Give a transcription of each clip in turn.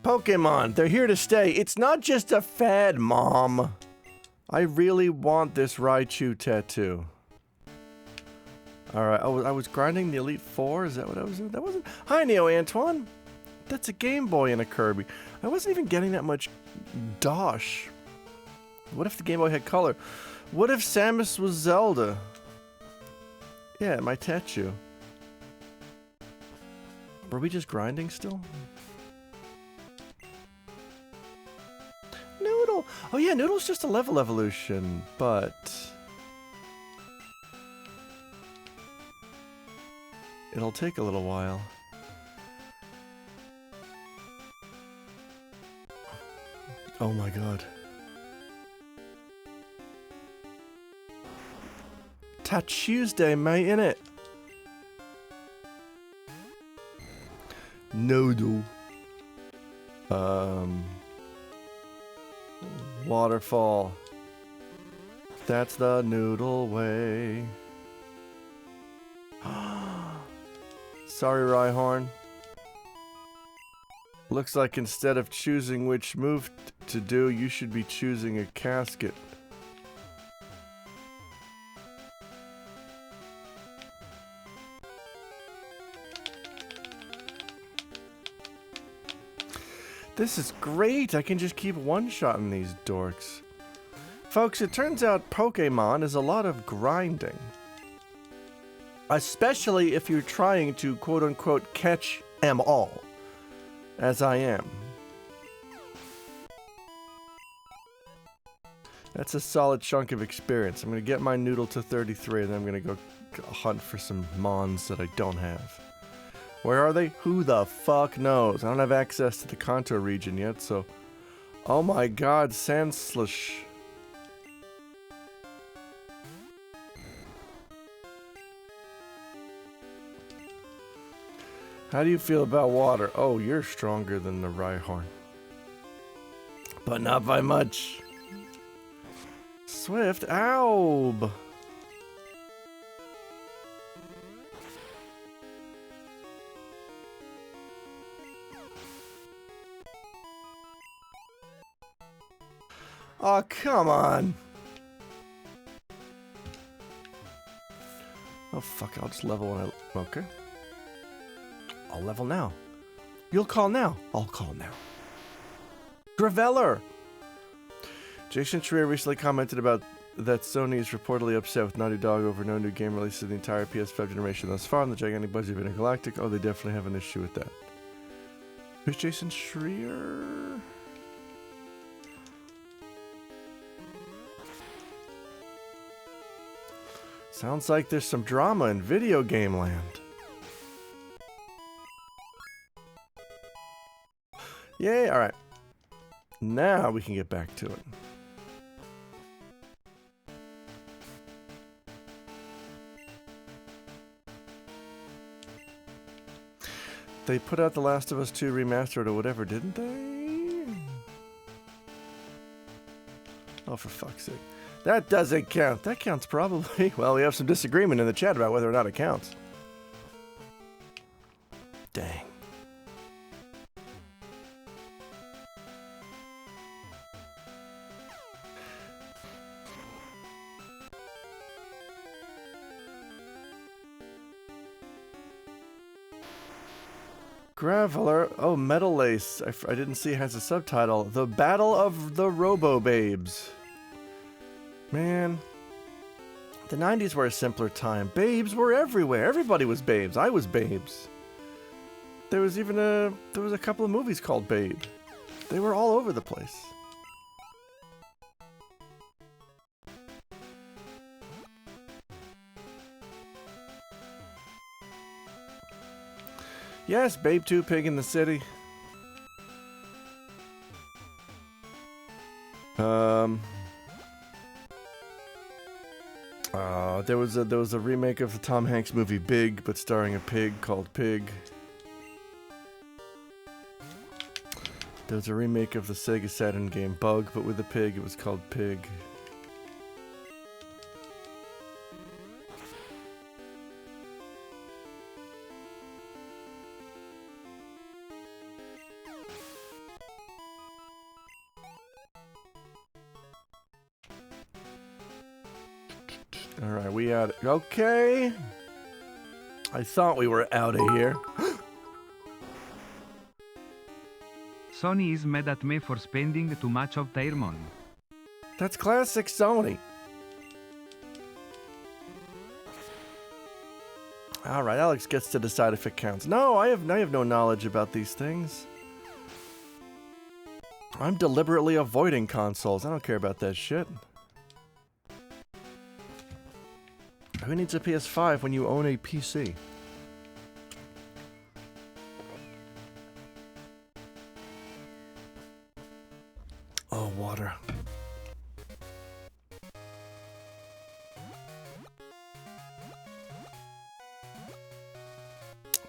Pokémon, they're here to stay. It's not just a fad, Mom. I really want this Raichu tattoo. Alright, I was grinding the Elite Four? Is that what I was doing? That wasn't... Hi, Neo Antoine! That's a Game Boy and a Kirby. I wasn't even getting that much dosh. What if the Game Boy had color? What if Samus was Zelda? Yeah, my tattoo. Were we just grinding still? Noodle! Oh yeah, Noodle's just a level evolution, but... it'll take a little while. Oh my god. Ta Tuesday, mate, innit? Noodle. Waterfall. That's the Noodle way. Sorry, Rhyhorn. Looks like instead of choosing which move to do, you should be choosing a casket. This is great! I can just keep one-shotting these dorks. Folks, it turns out Pokémon is a lot of grinding. Especially if you're trying to quote-unquote catch 'em all. As I am. That's a solid chunk of experience. I'm gonna get my Noodle to 33 and then I'm gonna go hunt for some Mons that I don't have. Where are they? Who the fuck knows? I don't have access to the Kanto region yet, so... Oh my god, Sandslush. How do you feel about water? Oh, you're stronger than the Rhyhorn. But not by much. Swift, ow! Oh, come on. Oh, fuck, I'll just level when I... Okay. I'll level now. You'll call now. I'll call now. Graveler! Jason Schreier recently commented about that Sony is reportedly upset with Naughty Dog over no new game releases in the entire PS5 generation thus far on the gigantic budget of Intergalactic. Oh, they definitely have an issue with that. Who's Jason Schreier? Sounds like there's some drama in video game land. Yay, alright. Now we can get back to it. They put out The Last of Us 2 Remastered or whatever, didn't they? Oh, for fuck's sake. That doesn't count. That counts probably. Well, we have some disagreement in the chat about whether or not it counts. Dang. Graveler. Oh, Metal Lace. I didn't see it has a subtitle. The Battle of the Robo-Babes. Man. The 90s were a simpler time. Babes were everywhere. Everybody was babes. I was babes. There was even a couple of movies called Babe. They were all over the place. Yes, Babe 2, Pig in the City. There was a remake of the Tom Hanks movie Big, but starring a pig called Pig. There was a remake of the Sega Saturn game Bug, but with a pig. It was called Pig. Alright, we out. Okay. I thought we were out of here. Sony is mad at me for spending too much of their money. That's classic Sony. Alright, Alex gets to decide if it counts. No, I have no knowledge about these things. I'm deliberately avoiding consoles. I don't care about that shit. Who needs a PS5 when you own a PC? Oh, water.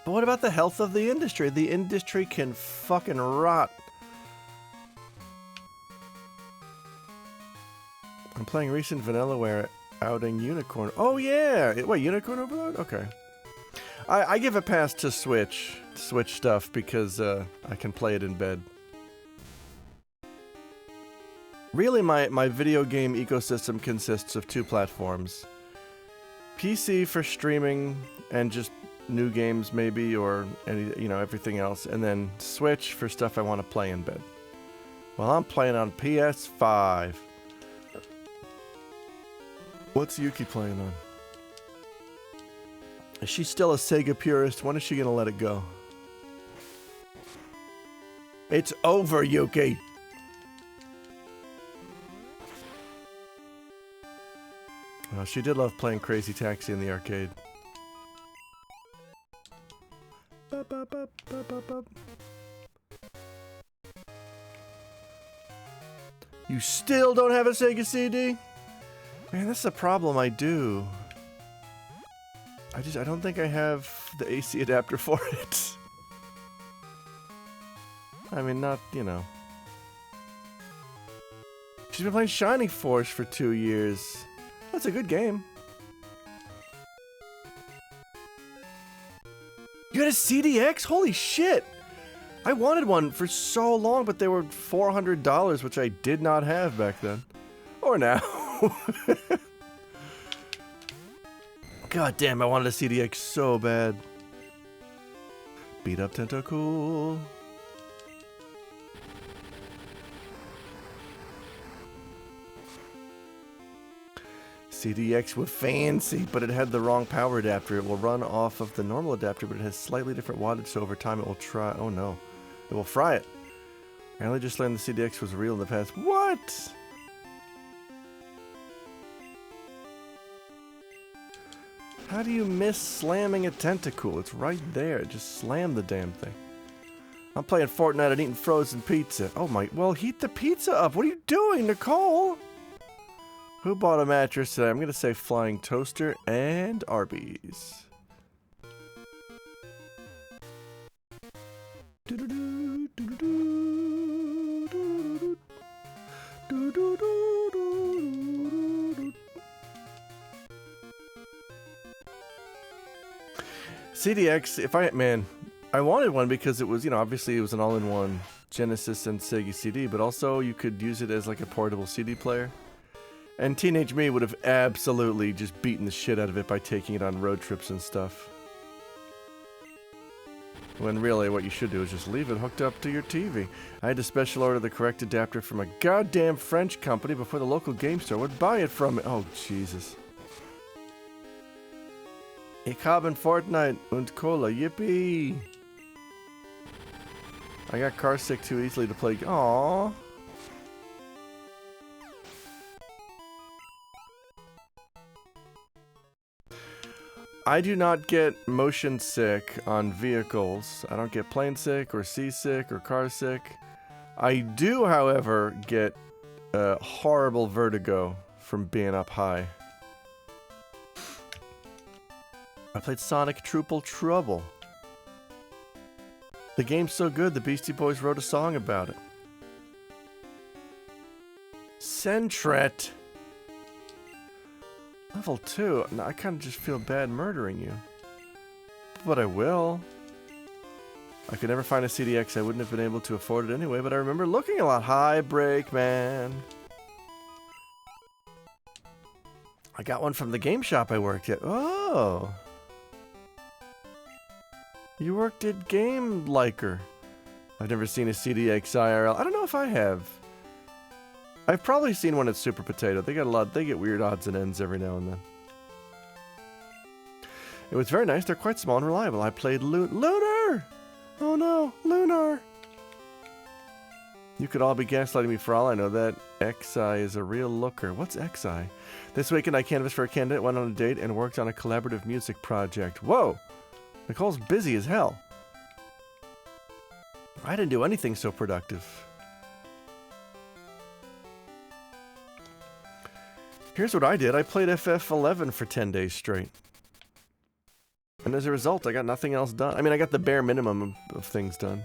But what about the health of the industry? The industry can fucking rot. I'm playing recent Vanillaware outing Unicorn. Oh yeah! Wait, Unicorn Overload? Okay. I give a pass to Switch stuff because I can play it in bed. Really, my video game ecosystem consists of two platforms. PC for streaming and just new games maybe, or everything else, and then Switch for stuff I want to play in bed. Well, I'm playing on PS5. What's Yuki playing on? Is she still a Sega purist? When is she gonna let it go? It's over, Yuki! Well, she did love playing Crazy Taxi in the arcade. You still don't have a Sega CD? Man, that's the problem. I do. I don't think I have the AC adapter for it. I mean, not, She's been playing Shining Force for 2 years. That's a good game. You had a CDX? Holy shit! I wanted one for so long, but they were $400, which I did not have back then. Or now. God damn, I wanted a CDX so bad. Beat up Tentacool. CDX was fancy, but it had the wrong power adapter. It will run off of the normal adapter, but it has slightly different wattage, so over time it will try... Oh no. It will fry it. I only just learned the CDX was real in the past. What? How do you miss slamming a Tentacool? It's right there. Just slam the damn thing. I'm playing Fortnite and eating frozen pizza. Oh my... Well, heat the pizza up. What are you doing, Nicole? Who bought a mattress today? I'm going to say Flying Toaster and Arby's. CDX, man, I wanted one because it was, obviously it was an all-in-one Genesis and Sega CD, but also you could use it as like a portable CD player. And teenage me would have absolutely just beaten the shit out of it by taking it on road trips and stuff. When really what you should do is just leave it hooked up to your TV. I had to special order the correct adapter from a goddamn French company before the local game store would buy it from me. Oh, Jesus. Ich habe Fortnite und Cola, yippee! I got car sick too easily to play. Aww. I do not get motion sick on vehicles. I don't get plane sick or seasick or car sick. I do, however, get horrible vertigo from being up high. I played Sonic Triple Trouble. The game's so good, the Beastie Boys wrote a song about it. Sentret. Level 2? No, I kind of just feel bad murdering you. But I will. I could never find a CDX. I wouldn't have been able to afford it anyway, but I remember looking a lot. Hi, Breakman. I got one from the game shop I worked at. Oh. You worked at Game Liker. I've never seen a CDX IRL. I don't know if I have. I've probably seen one at Super Potato. They get weird odds and ends every now and then. It was very nice. They're quite small and reliable. I played Lunar! Oh no, Lunar! You could all be gaslighting me for all I know. That XI is a real looker. What's XI? This weekend I canvassed for a candidate, went on a date, and worked on a collaborative music project. Whoa! Nicole's busy as hell. I didn't do anything so productive. Here's what I did. I played FF11 for 10 days straight. And as a result, I got nothing else done. I mean, I got the bare minimum of things done.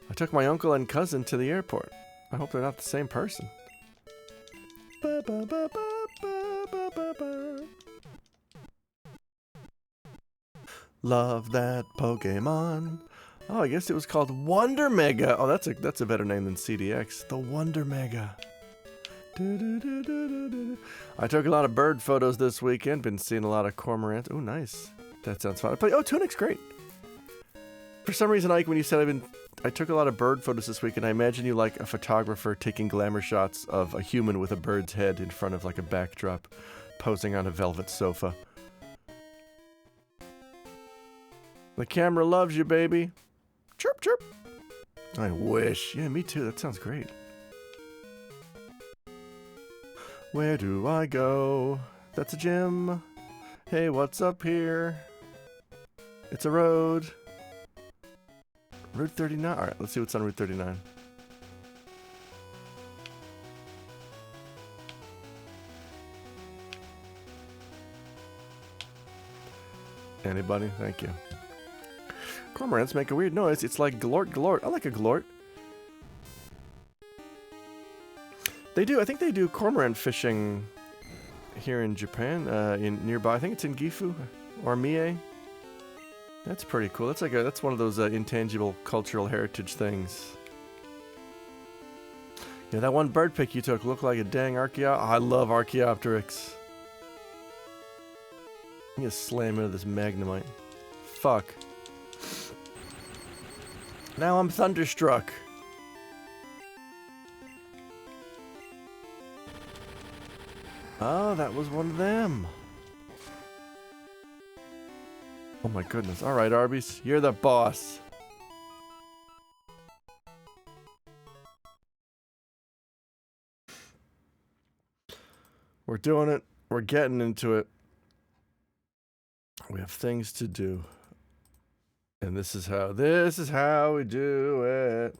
I took my uncle and cousin to the airport. I hope they're not the same person. Love that Pokemon. Oh, I guess it was called Wonder Mega. Oh, that's a better name than CDX. The Wonder Mega. I took a lot of bird photos this weekend. Been seeing a lot of cormorants. Oh, nice. That sounds fun. Oh, tunic's great. For some reason, Ike, when you said I took a lot of bird photos this weekend, I imagine you like a photographer taking glamour shots of a human with a bird's head in front of like a backdrop, posing on a velvet sofa. The camera loves you, baby. Chirp, chirp. I wish. Yeah, me too. That sounds great. Where do I go? That's a gym. Hey, what's up here? It's a road. Route 39. Alright, let's see what's on Route 39. Anybody? Thank you. Cormorants make a weird noise. It's like glort glort. I like a glort. They do. I think they do cormorant fishing here in Japan. In nearby. I think it's in Gifu or Mie. That's pretty cool. That's one of those intangible cultural heritage things. Yeah, that one bird pic you took looked like a dang I love Archaeopteryx. I'm gonna slam into this Magnemite. Fuck. Now I'm thunderstruck. Oh, that was one of them. Oh my goodness. Alright, Arby's. You're the boss. We're doing it. We're getting into it. We have things to do. And this is how we do it.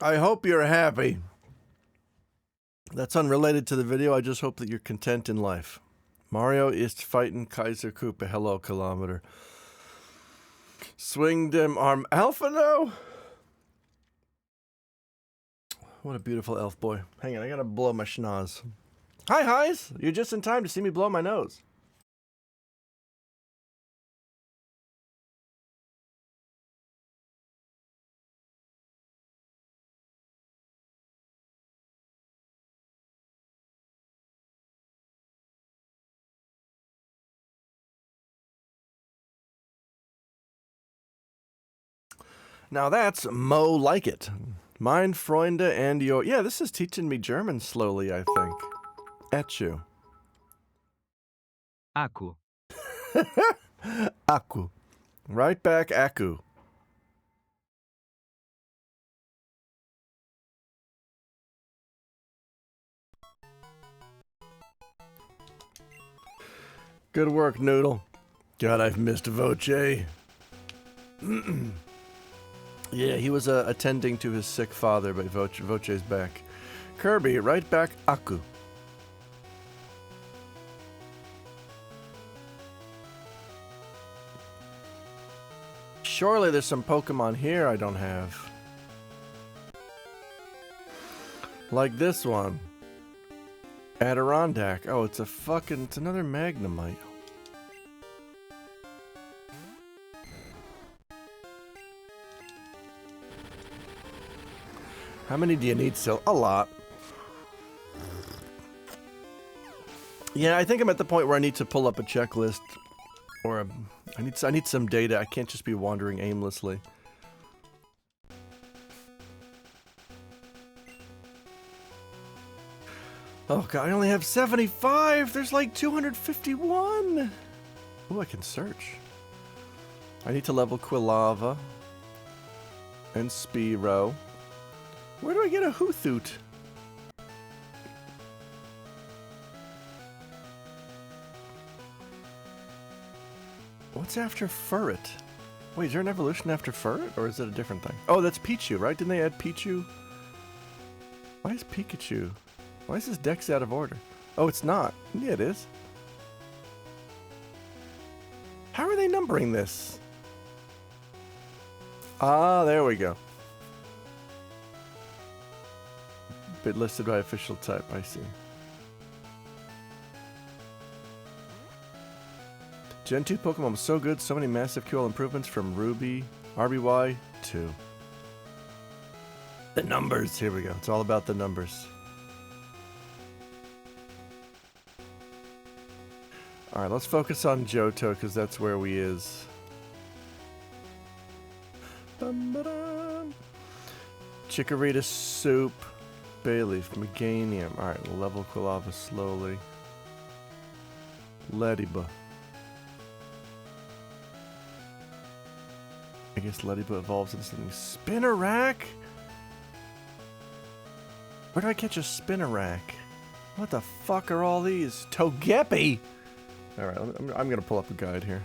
I hope you're happy. That's unrelated to the video. I just hope that you're content in life. Mario is fighting Kaiser Koopa. Hello, Kilometer. Swing dem arm. Alpha no? What a beautiful elf boy. Hang on, I gotta blow my schnoz. Hi, Highs. You're just in time to see me blow my nose. Now that's Mo like it. Mein Freunde and your... Yeah, this is teaching me German slowly, I think. Etchu. Aku. Aku. Right back, Aku. Good work, Noodle. God, I've missed Voce. Yeah, he was attending to his sick father, but Voce's back. Kirby, right back, Aku. Surely there's some Pokemon here I don't have. Like this one. Adirondack. Oh, it's another Magnemite. How many do you need still? A lot. Yeah, I think I'm at the point where I need to pull up a checklist. Or I need some data. I can't just be wandering aimlessly. Oh god, I only have 75! There's like 251! Ooh, I can search. I need to level Quilava. And Spearow. Where do I get a Hoothoot? What's after Furret? Wait, is there an evolution after Furret? Or is it a different thing? Oh, that's Pichu, right? Didn't they add Pichu? Why is Pikachu? Why is this Dex out of order? Oh, it's not. Yeah, it is. How are they numbering this? Ah, there we go. Bit listed by official type, I see. Gen 2 Pokemon was so good, so many massive QL improvements from Ruby, RBY, 2. The numbers, here we go. It's all about the numbers. Alright, let's focus on Johto, because that's where we is. Chikorita Soup. Bayleaf, Meganium. Alright, we'll level Quilava slowly. Ladybug. I guess Ladybug evolves into something. Spinnerack? Where do I catch a Spinnerack? What the fuck are all these? Togepi! Alright, I'm gonna pull up a guide here.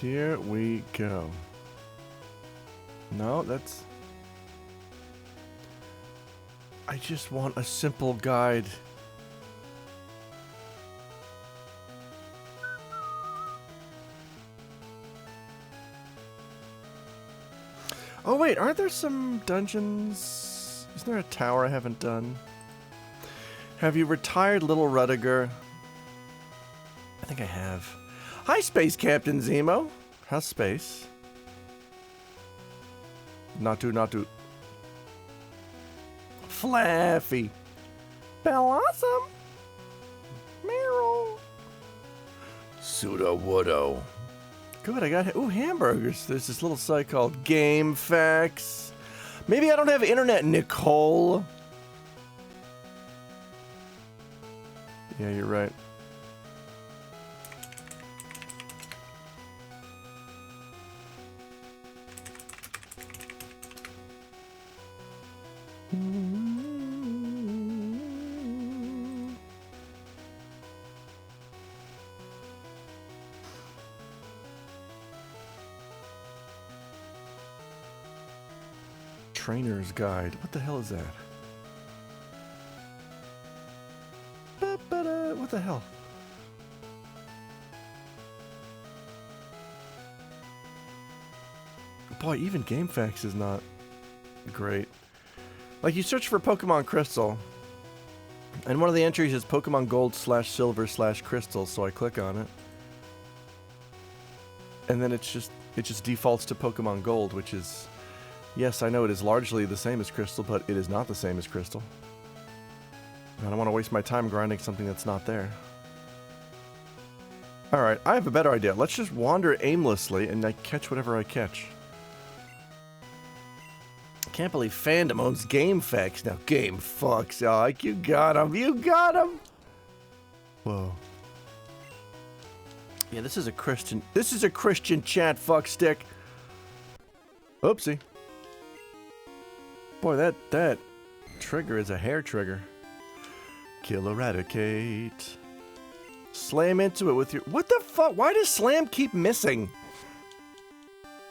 Here we go. No, that's... I just want a simple guide. Oh wait, aren't there some dungeons? Isn't there a tower I haven't done? Have you retired Little Rudiger? I think I have. Hi, Space Captain Zemo. How's space? Not Flaffy. Blossom. Meryl. Sudowoodo. Good, I got... Ooh, hamburgers. There's this little site called Game Facts. Maybe I don't have internet, Nicole. Yeah, you're right. Trainer's Guide. What the hell is that? What the hell? boy, even GameFAQs is not great. Like, you search for Pokemon Crystal, and one of the entries is Pokemon Gold /Silver /Crystal, so I click on it. And then it just defaults to Pokemon Gold, which is, yes, I know it is largely the same as Crystal, but it is not the same as Crystal. I don't want to waste my time grinding something that's not there. Alright, I have a better idea. Let's just wander aimlessly and I catch whatever I catch. Can't believe Fandom owns GameFAQs now. GameFAQs. Oh, like, you got him. You got him. Whoa. Yeah, this is a Christian chat fuckstick. Oopsie. Boy, that trigger is a hair trigger. Kill Eradicate. Slam into it with your... What the fuck? Why does Slam keep missing?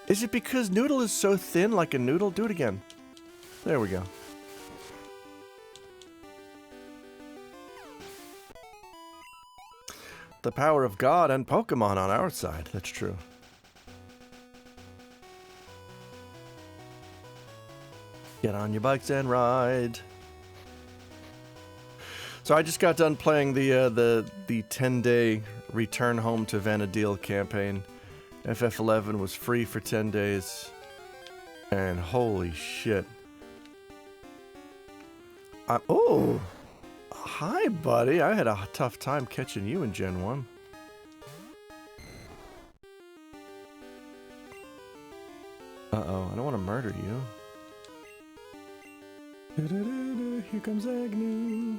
Is it because Noodle is so thin like a noodle? Do it again. There we go. The power of God and Pokemon on our side. That's true. Get on your bikes and ride. So I just got done playing the 10-day Return Home to Vanadil campaign. FF11 was free for 10 days. And holy shit. Oh! Hi, buddy. I had a tough time catching you in Gen 1. Uh-oh, I don't want to murder you. Here comes Agnew.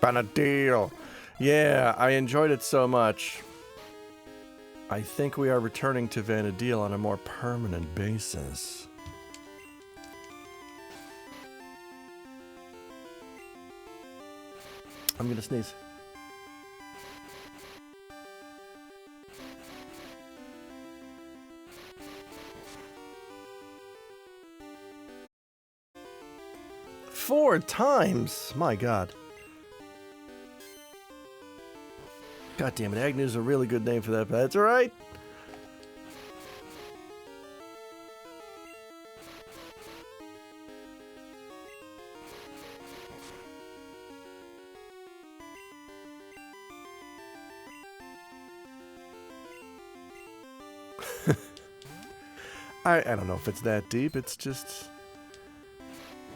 Vanadil! Yeah, I enjoyed it so much. I think we are returning to Vanadil on a more permanent basis. I'm gonna sneeze. Four times! My god. God damn it, Agnew's a really good name for that, but that's alright. I don't know if it's that deep, it's just...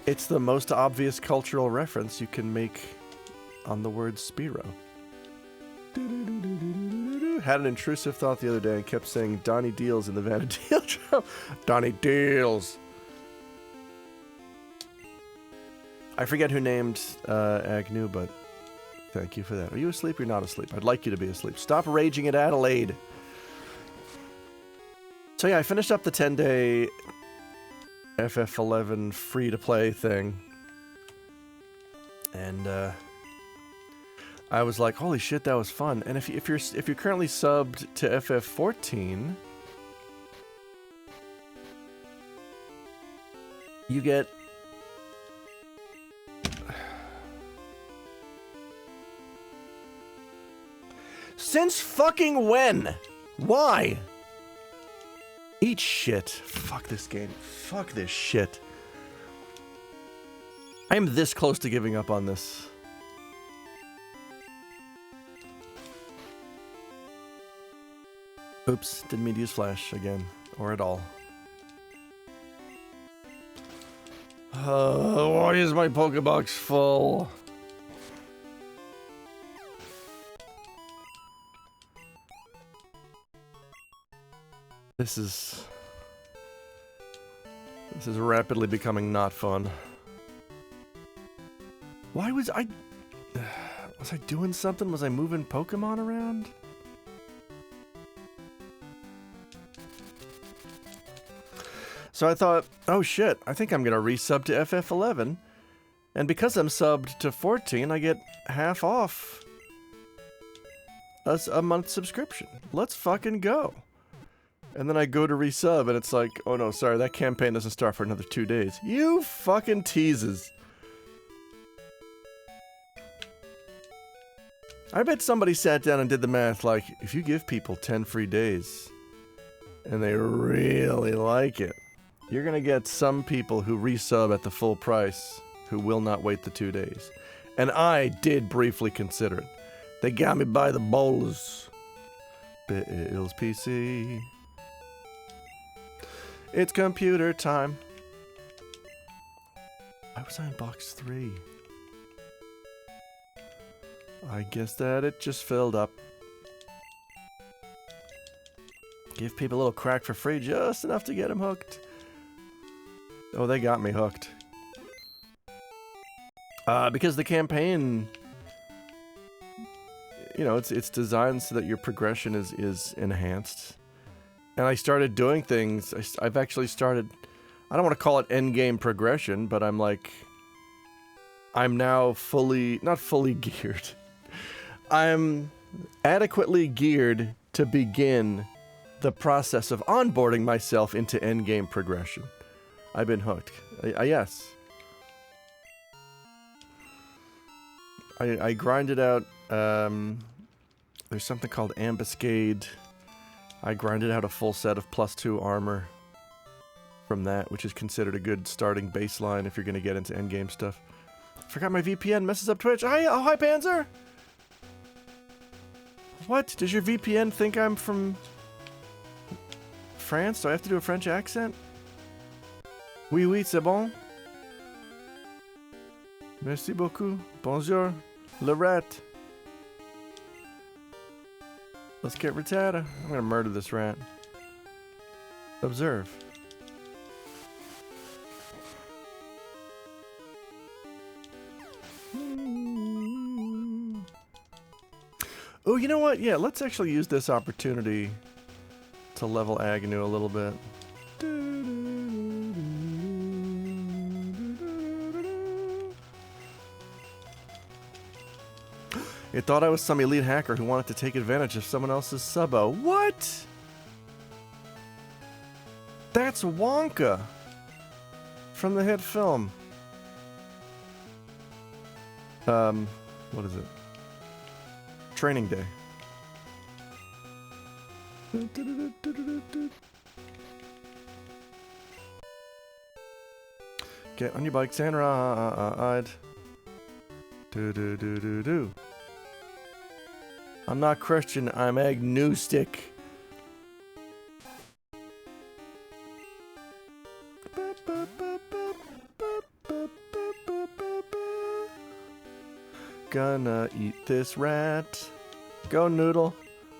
It's the most obvious cultural reference you can make on the word Spearow. Had an intrusive thought the other day and kept saying Donnie Deals in the Vanadil show. Donnie Deals! I forget who named Agnew, but thank you for that. Are you asleep? You're not asleep. I'd like you to be asleep. Stop raging at Adelaide! So yeah, I finished up the 10-day FF11 free-to-play thing. And I was like, holy shit, that was fun. And if you're currently subbed to FF14, you get since fucking when? Why? Eat shit. Fuck this game. Fuck this shit. I am this close to giving up on this. Oops, didn't mean to use Flash again. Or at all. Why is my Pokebox full? This is rapidly becoming not fun. Why was I doing something? Was I moving Pokemon around? So I thought, oh shit, I think I'm gonna resub to FF11. And because I'm subbed to 14, I get half off a month subscription. Let's fucking go. And then I go to resub and it's like, oh no, sorry, that campaign doesn't start for another 2 days. You fucking teases. I bet somebody sat down and did the math like, if you give people 10 free days, and they really like it, you're going to get some people who resub at the full price who will not wait the 2 days. And I did briefly consider it. They got me by the balls. Bill's PC. It's computer time. I was on box 3. I guess that it just filled up. Give people a little crack for free, just enough to get them hooked. Oh, they got me hooked. Because the campaign, you know, it's designed so that your progression is enhanced. And I started doing things. I've actually started, I don't want to call it endgame progression, but I'm now not fully geared. I'm adequately geared to begin the process of onboarding myself into endgame progression. I've been hooked. Yes. I grinded out, there's something called Ambuscade. I grinded out a full set of +2 armor from that, which is considered a good starting baseline if you're going to get into endgame stuff. Forgot my VPN messes up Twitch. Hi, Panzer! What? Does your VPN think I'm from France? Do I have to do a French accent? Oui, oui, c'est bon. Merci beaucoup. Bonjour. Le rat. Let's get retarded. I'm gonna murder this rat. Observe. Oh, you know what? Yeah, let's actually use this opportunity to level Agnew a little bit. It thought I was some elite hacker who wanted to take advantage of someone else's subo. What? That's Wonka from the hit film. What is it? Training Day. Get on your bikes and ride. Do. I'm not Christian, I'm agnostic. Gonna eat this rat. Go, Noodle.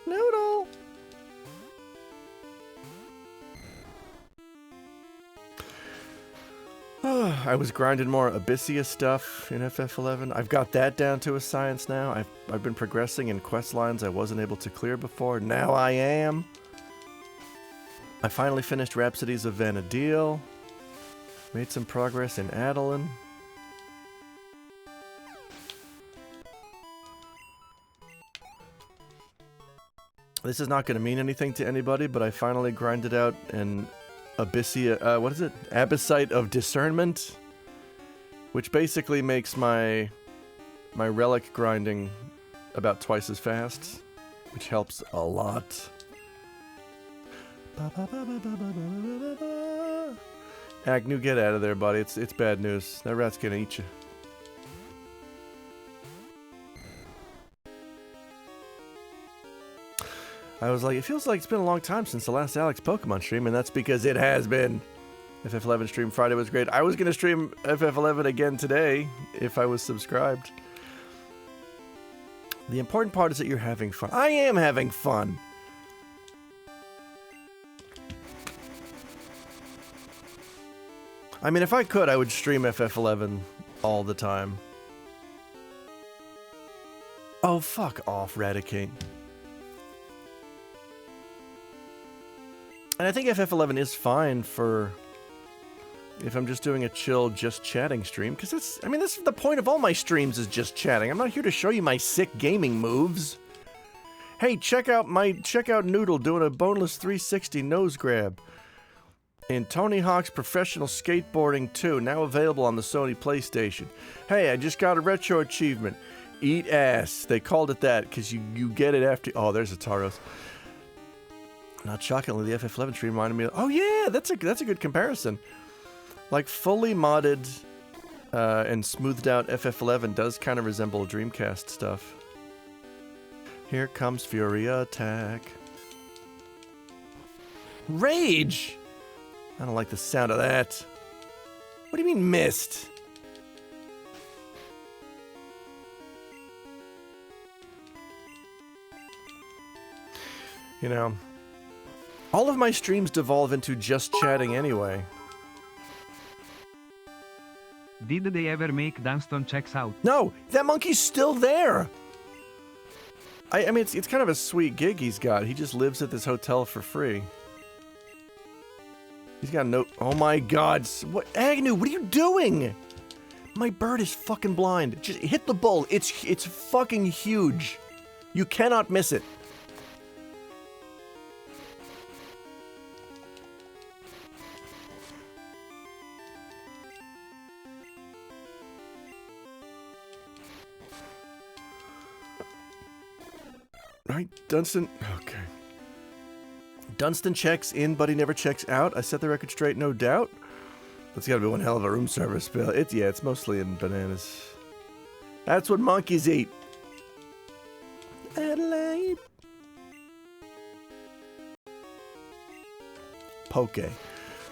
Noodle! I was grinding more Abyssia stuff in FF11. I've got that down to a science now. I've been progressing in quest lines I wasn't able to clear before. Now I am. I finally finished Rhapsodies of Vana'diel. Made some progress in Adeline. This is not going to mean anything to anybody, but I finally grinded out an Abyssia, what is it? Abyssite of Discernment, which basically makes my relic grinding about twice as fast, which helps a lot. Agnew, get out of there, buddy. It's bad news. That rat's gonna eat you. I was like, it feels like it's been a long time since the last Alex Pokemon stream, and that's because it has been. FF11 stream Friday was great. I was going to stream FF11 again today if I was subscribed. The important part is that you're having fun. I am having fun! I mean, if I could, I would stream FF11 all the time. Oh, fuck off, Radicate. And I think FF11 is fine for if I'm just doing a chill, just chatting stream, because that's, I mean, that's the point of all my streams is just chatting. I'm not here to show you my sick gaming moves. Hey, check out Noodle doing a boneless 360 nose grab in Tony Hawk's Professional Skateboarding 2, now available on the Sony PlayStation. Hey, I just got a retro achievement. Eat ass. They called it that because you get it after. Oh, there's a Taros. Not shockingly, the FF11 stream reminded me of... Oh yeah, that's a good comparison. Like, fully modded and smoothed out FF11 does kind of resemble Dreamcast stuff. Here comes Fury Attack. Rage! I don't like the sound of that. What do you mean, missed? You know, all of my streams devolve into just chatting anyway. Did they ever make Dunston checks out? No, that monkey's still there. I mean, it's kind of a sweet gig he's got. He just lives at this hotel for free. He's got no... Oh my god. What? Agnew, what are you doing? My bird is fucking blind. Just hit the bull. It's fucking huge. You cannot miss it. Right, Dunstan... Okay. Dunstan checks in, but he never checks out. I set the record straight, no doubt. That's gotta be one hell of a room service bill. Yeah, it's mostly in bananas. That's what monkeys eat. Adelaide. Poke.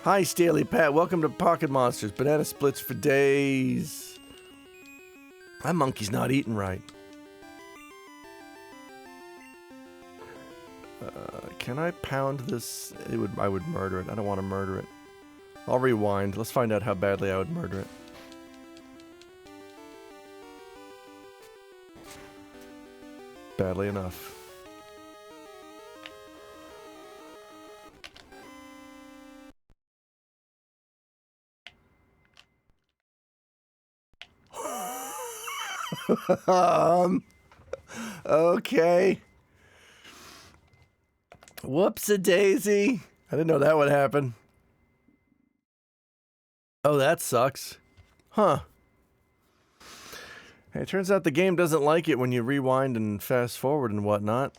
Hi, Staley Pat. Welcome to Pocket Monsters. Banana splits for days. My monkey's not eating right. Can I pound this? I would murder it. I don't want to murder it. I'll rewind. Let's find out how badly I would murder it. Badly enough. Okay. Whoops-a-daisy. I didn't know that would happen. Oh, that sucks. Huh. Hey, it turns out the game doesn't like it when you rewind and fast forward and whatnot.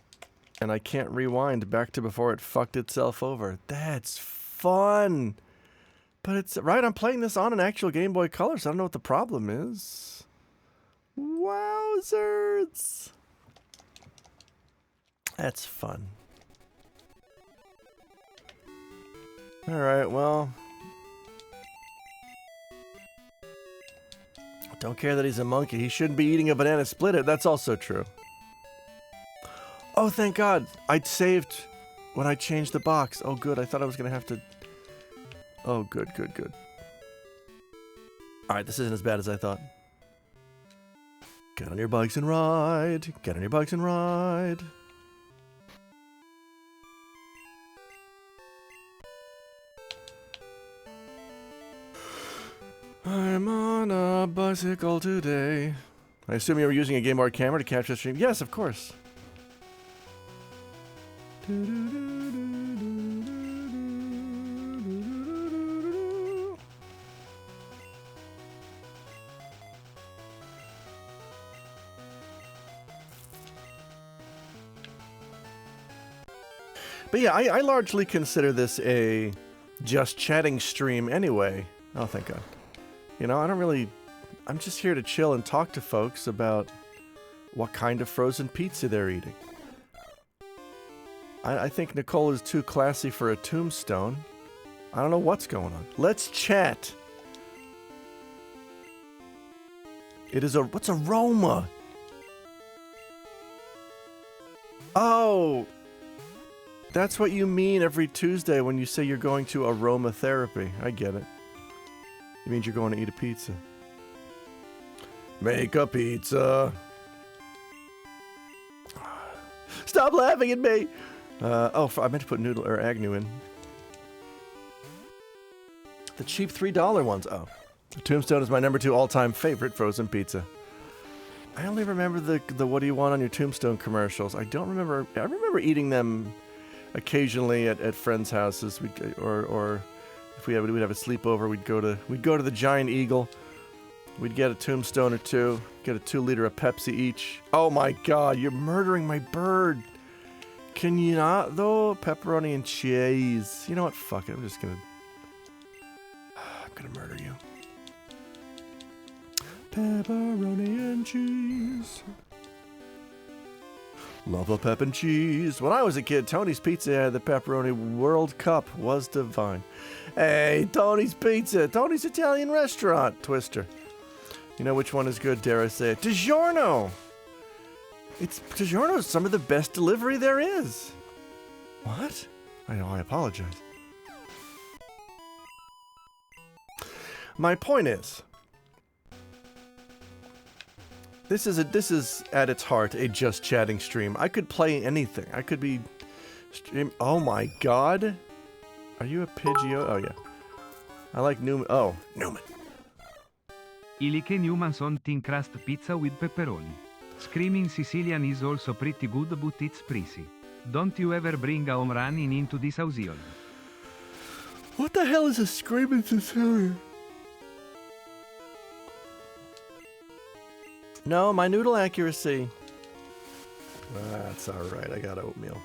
And I can't rewind back to before it fucked itself over. That's fun. But it's... Right, I'm playing this on an actual Game Boy Color, so I don't know what the problem is. Wowzers. That's fun. Alright, well... Don't care that he's a monkey. He shouldn't be eating a banana split. That's also true. Oh, thank God. I'd saved when I changed the box. Oh, good. I thought I was going to have to... Oh, good, good, good. Alright, this isn't as bad as I thought. Get on your bikes and ride. Get on your bikes and ride. I'm on a bicycle today. I assume you were using a Game Boy camera to capture the stream? Yes, of course. But yeah, I largely consider this a just chatting stream anyway. Oh, thank God. You know, I don't really... I'm just here to chill and talk to folks about what kind of frozen pizza they're eating. I think Nicole is too classy for a tombstone. I don't know what's going on. Let's chat. It is a... What's aroma? Oh... That's what you mean every Tuesday when you say you're going to aromatherapy. I get it. It means you're going to eat a pizza. Make a pizza. Stop laughing at me! I meant to put noodle or Agnew in. The cheap $3 ones. Oh. Tombstone is my #2 all-time favorite frozen pizza. I only remember the what do you want on your Tombstone commercials. I don't remember... I remember eating them occasionally at friends' houses. Or if we'd have a sleepover, we'd go to the Giant Eagle. We'd get a Tombstone or two, get a 2 liter of Pepsi each. Oh my God, you're murdering my bird. Can you not, though? Pepperoni and cheese. You know what? Fuck it. I'm gonna murder you. Pepperoni and cheese. Love a pep and cheese. When I was a kid, Tony's Pizza had the pepperoni World Cup. Was divine. Hey, Tony's Pizza. Tony's Italian restaurant. Twister. You know which one is good, dare I say it? DiGiorno. DiGiorno is some of the best delivery there is. What? I know, I apologize. My point is, this is at its heart a just chatting stream. I could play anything. I could be stream. Oh my god. Are you a Pidgeot? Oh yeah. I like Newman. Oh, Newman. Ilike Newman's on thin crust pizza with pepperoni. Screaming Sicilian is also pretty good, but it's pricey. Don't you ever bring a home run into this household? What the hell is a screaming Sicilian? No, my noodle accuracy. That's alright, I got oatmeal.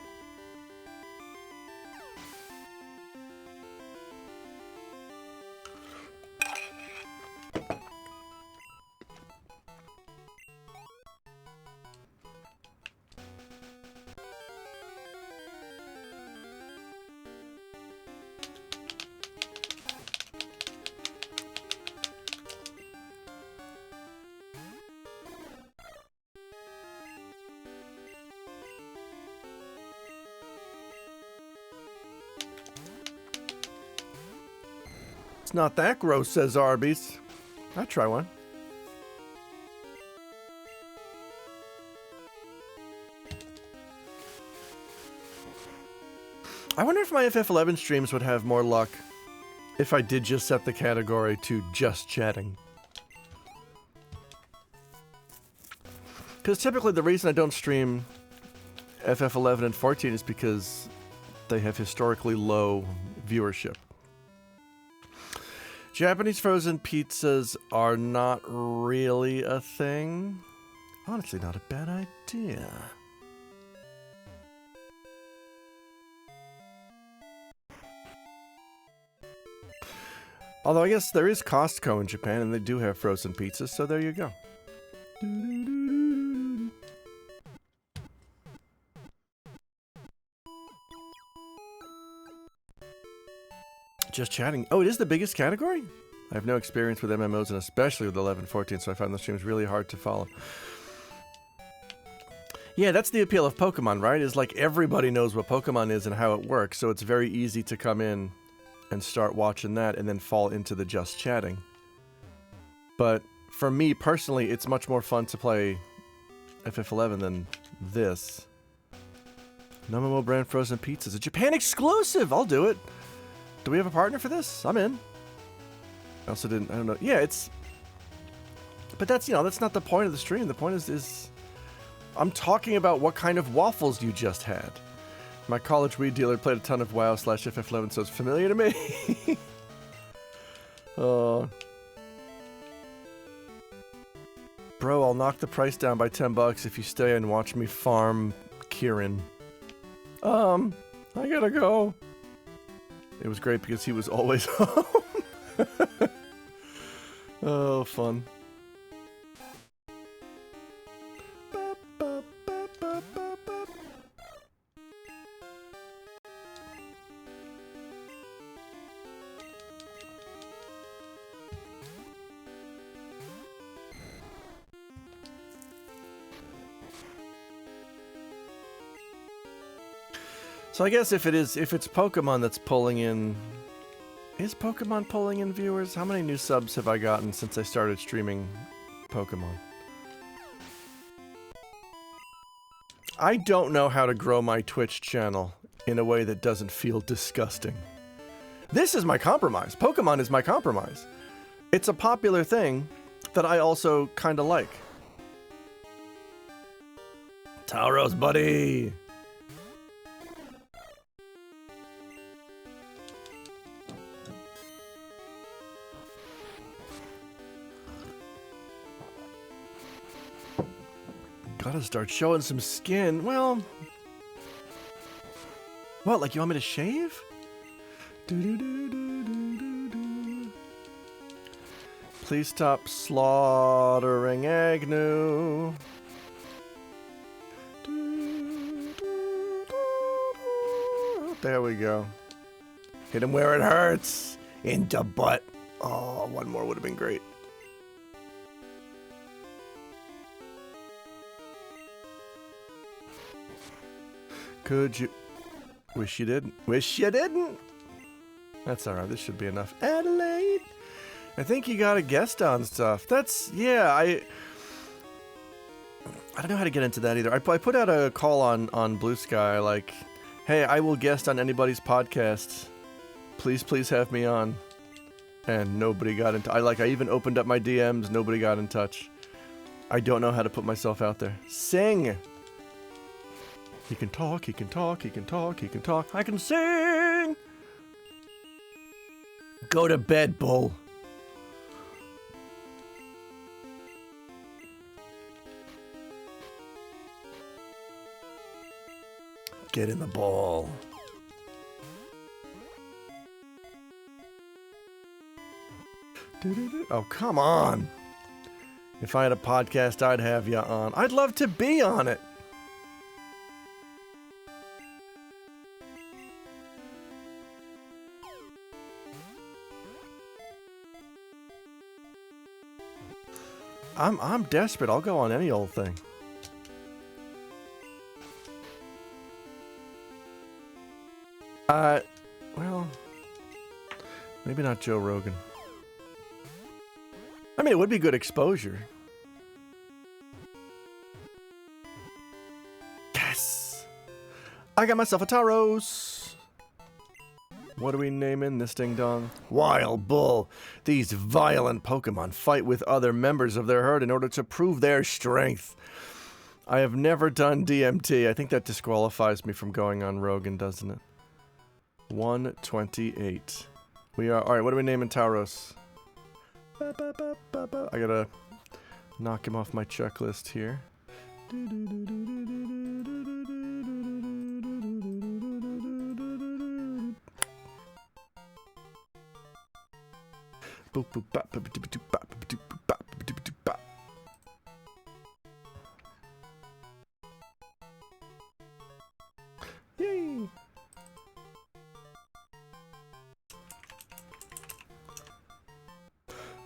It's not that gross, says Arby's. I'd try one. I wonder if my FF11 streams would have more luck if I did just set the category to just chatting. Because typically the reason I don't stream FF11 and 14 is because they have historically low viewership. Japanese frozen pizzas are not really a thing. Honestly, not a bad idea. Although I guess there is Costco in Japan and they do have frozen pizzas, so there you go. Just chatting. Oh, it is the biggest category? I have no experience with MMOs and especially with 11-14, so I find the streams really hard to follow. Yeah, that's the appeal of Pokemon, right? Is like everybody knows what Pokemon is and how it works, so it's very easy to come in and start watching that and then fall into the just chatting. But for me personally, it's much more fun to play FF11 than this. Nomomo brand frozen pizzas. A Japan exclusive! I'll do it. Do we have a partner for this? I'm in. I also didn't, I don't know. Yeah, it's... But that's, you know, that's not the point of the stream. The point is I'm talking about what kind of waffles you just had. My college weed dealer played a ton of WoW/FF11, so it's familiar to me. Oh. Bro, I'll knock the price down by $10 if you stay and watch me farm Kieran. I gotta go. It was great because he was always home. Oh, fun. So I guess if it's Pokemon that's pulling in... Is Pokemon pulling in viewers? How many new subs have I gotten since I started streaming Pokemon? I don't know how to grow my Twitch channel in a way that doesn't feel disgusting. This is my compromise. Pokemon is my compromise. It's a popular thing that I also kind of like. Tauros, buddy! Gotta start showing some skin. Well, What, like you want me to shave? Do-do-do-do-do-do-do. Please stop slaughtering Agnew. There we go. Hit him where it hurts. In the butt. Oh, one more would have been great. Could you... Wish you didn't. Wish you didn't. That's alright. This should be enough. Adelaide. I think you got a guest on stuff. That's... Yeah, I don't know how to get into that either. I put out a call on Blue Sky, like, hey, I will guest on anybody's podcast. Please have me on. And nobody got into... I even opened up my DMs. Nobody got in touch. I don't know how to put myself out there. Sing! He can talk, he can talk, he can talk, he can talk. I can sing! Go to bed, Bull. Get in the ball. Oh, come on. If I had a podcast, I'd have you on. I'd love to be on it. I'm desperate. I'll go on any old thing. Well, maybe not Joe Rogan. I mean, it would be good exposure. Yes! I got myself a Tauros! What are we naming this ding-dong? Wild Bull. These violent Pokemon fight with other members of their herd in order to prove their strength. I have never done DMT. I think that disqualifies me from going on Rogan, doesn't it? 128. We are... Alright, what are we naming Tauros? I gotta knock him off my checklist here. Yay!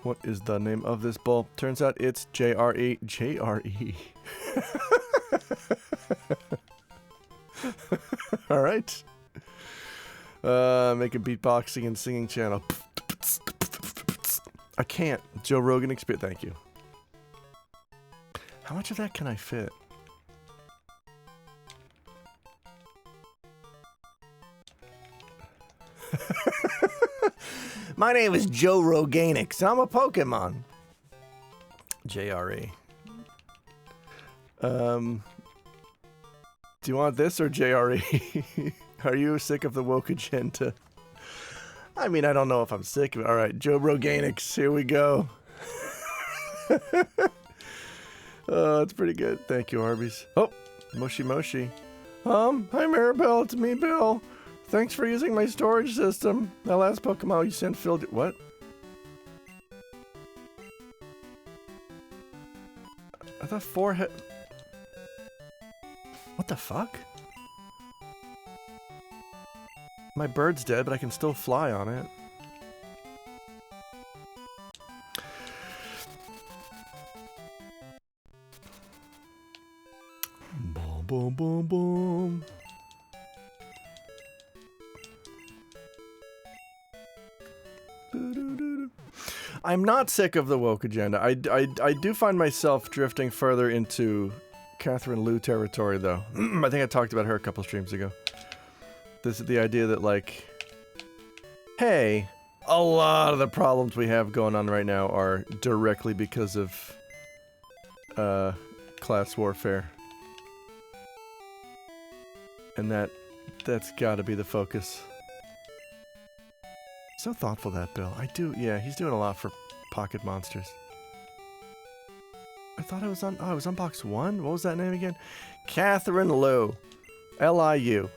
What is the name of this bull? Turns out it's JRE. JRE. Alright. Make a beatboxing and singing channel. I can't. Joe Rogan experience. Thank you. How much of that can I fit? My name is Joe Roganix. I'm a Pokemon. JRE. Do you want this or JRE? Are you sick of the woke agenda? I mean, I don't know if I'm sick of it. Alright, Joe Roganix, here we go. Oh, it's pretty good. Thank you, Arby's. Oh, Moshi Moshi. Hi Maribel, it's me, Bill. Thanks for using my storage system. That last Pokemon you sent filled it. What? I thought 4 hit. What the fuck? My bird's dead, but I can still fly on it. Boom, boom, boom, boom. I'm not sick of the woke agenda. I do find myself drifting further into Catherine Liu territory, though. I think I talked about her a couple streams ago. This is the idea that, like, hey, a lot of the problems we have going on right now are directly because of class warfare. And that's gotta be the focus. So thoughtful, that Bill. I do, yeah, he's doing a lot for Pocket Monsters. I thought it was on, oh, it was on box 1? What was that name again? Catherine Liu. L-I-U.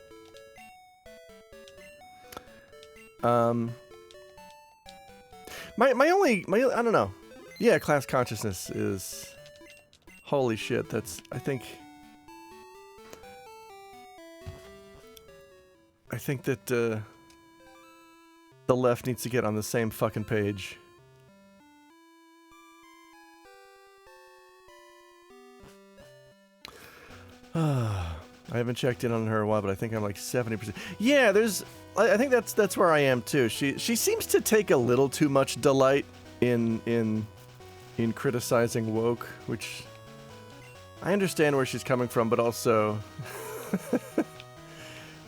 My only I don't know. Yeah, class consciousness is holy shit. That's I think that the left needs to get on the same fucking page. I haven't checked in on her in a while, but I think I'm like 70%. Yeah, I think that's where I am too. She seems to take a little too much delight in criticizing woke, which I understand where she's coming from, but also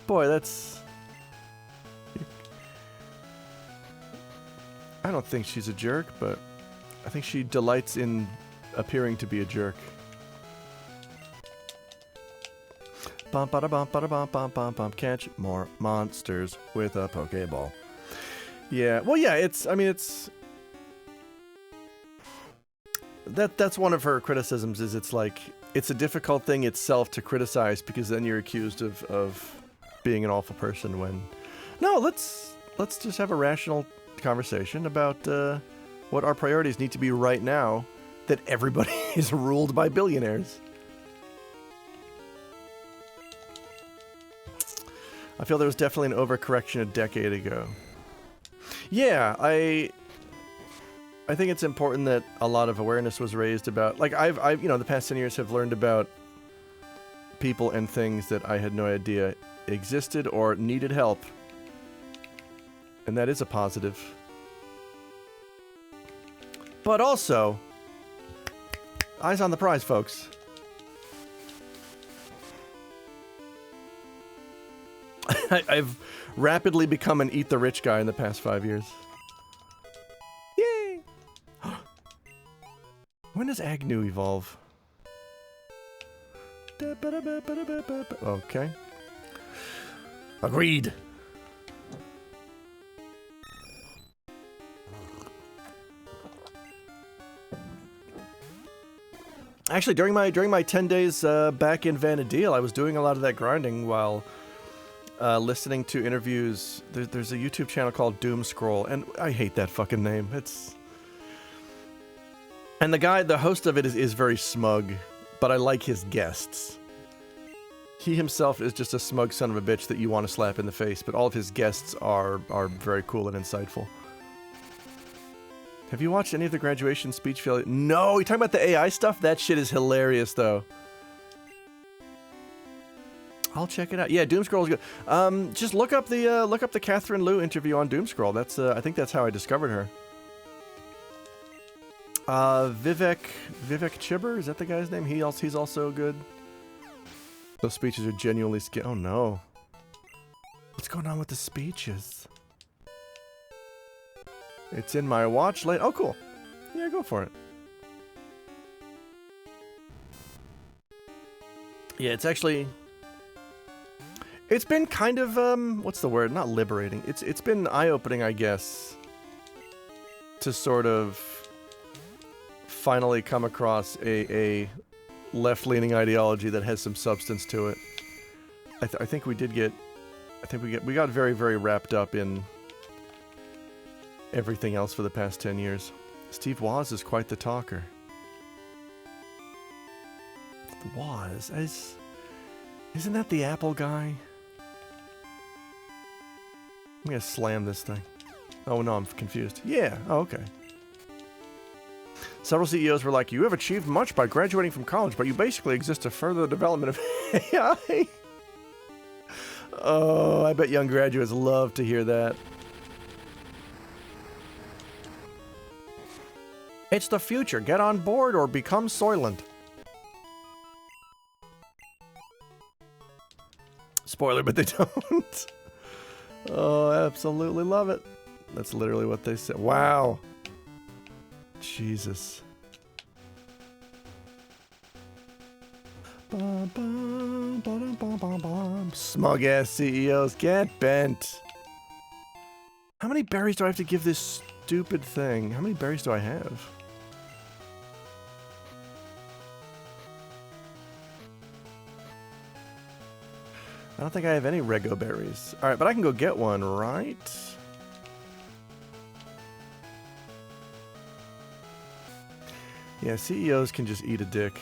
boy, that's I don't think she's a jerk, but I think she delights in appearing to be a jerk. Bum bada bum bada bum bum bum bum. Catch more monsters with a Pokeball. Yeah, well, yeah. That's one of her criticisms. Is it's like it's a difficult thing itself to criticize because then you're accused of being an awful person. When no, let's just have a rational conversation about what our priorities need to be right now. That everybody is ruled by billionaires. I feel there was definitely an overcorrection a decade ago. Yeah, I think it's important that a lot of awareness was raised about, like I've the past 10 years have learned about people and things that I had no idea existed or needed help. And that is a positive. But also, eyes on the prize, folks. I've rapidly become an eat the rich guy in the past 5 years. Yay! When does Agnew evolve? Okay. Agreed. Actually, during my 10 days back in Vanadil, I was doing a lot of that grinding while listening to interviews. There's a YouTube channel called Doom Scroll, and I hate that fucking name. And the host of it is very smug, but I like his guests. He himself is just a smug son of a bitch that you want to slap in the face, but all of his guests are very cool and insightful. Have you watched any of the graduation speech? No, you talking about the AI stuff? That shit is hilarious, though. I'll check it out. Yeah, Doomscroll is good. Just look up the Catherine Liu interview on Doomscroll. That's I think that's how I discovered her. Vivek Chibber, is that the guy's name? He's also good. Those speeches are genuinely scary. Oh no. What's going on with the speeches? It's in my watch list. Oh cool. Yeah, go for it. Yeah, it's been kind of what's the word? Not liberating. It's been eye-opening, I guess, to sort of finally come across a left-leaning ideology that has some substance to it. I think we got very, very wrapped up in everything else for the past 10 years. Steve Woz is quite the talker. Woz, isn't that the Apple guy? I'm gonna slam this thing. Oh no, I'm confused. Yeah, oh, okay. Several CEOs were like, you have achieved much by graduating from college, but you basically exist to further the development of AI. Oh, I bet young graduates love to hear that. It's the future. Get on board or become Soylent. Spoiler, but they don't. Oh, I absolutely love it. That's literally what they said. Wow. Jesus. Smug ass CEOs, get bent. How many berries do I have to give this stupid thing? How many berries do I have? I don't think I have any Rego berries. Alright, but I can go get one, right? Yeah, CEOs can just eat a dick.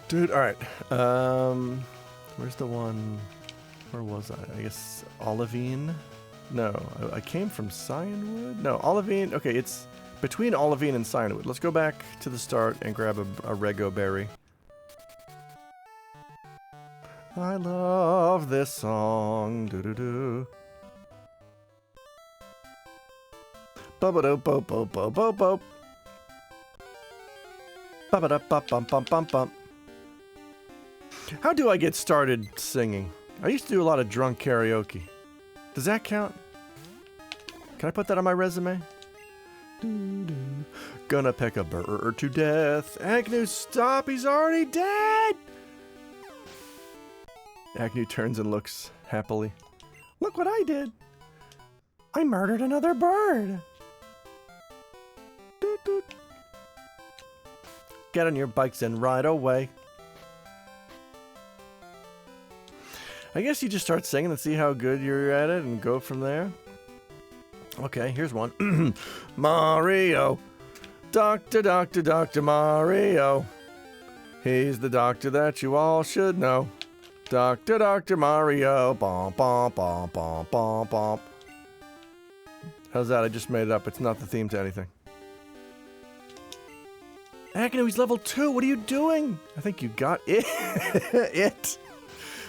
Dude, alright. Where's the one? Where was I? I guess Olivine? No, I came from Cyanwood? No, Olivine. Okay, it's between Olivine and Cyanwood. Let's go back to the start and grab a Rego berry. I love this song. Do-do-do. Ba-ba-do-bo-bo-bo-bo-bo. Ba-ba-da-ba-bum-bum-bum-bum. How do I get started singing? I used to do a lot of drunk karaoke. Does that count? Can I put that on my resume? Doo-doo. Gonna peck a bird to death. Agnew, stop! He's already dead! Agnew turns and looks happily. Look what I did! I murdered another bird! Doot, doot. Get on your bikes and ride away. I guess you just start singing and see how good you're at it and go from there. Okay, here's one. Mario. Doctor, doctor, Dr. Mario. He's the doctor that you all should know. Doctor, Dr. Mario. Bom, bom, bom, bom, bom, bom. How's that? I just made it up. It's not the theme to anything. Agnew, he's level 2. What are you doing? I think you got it. It.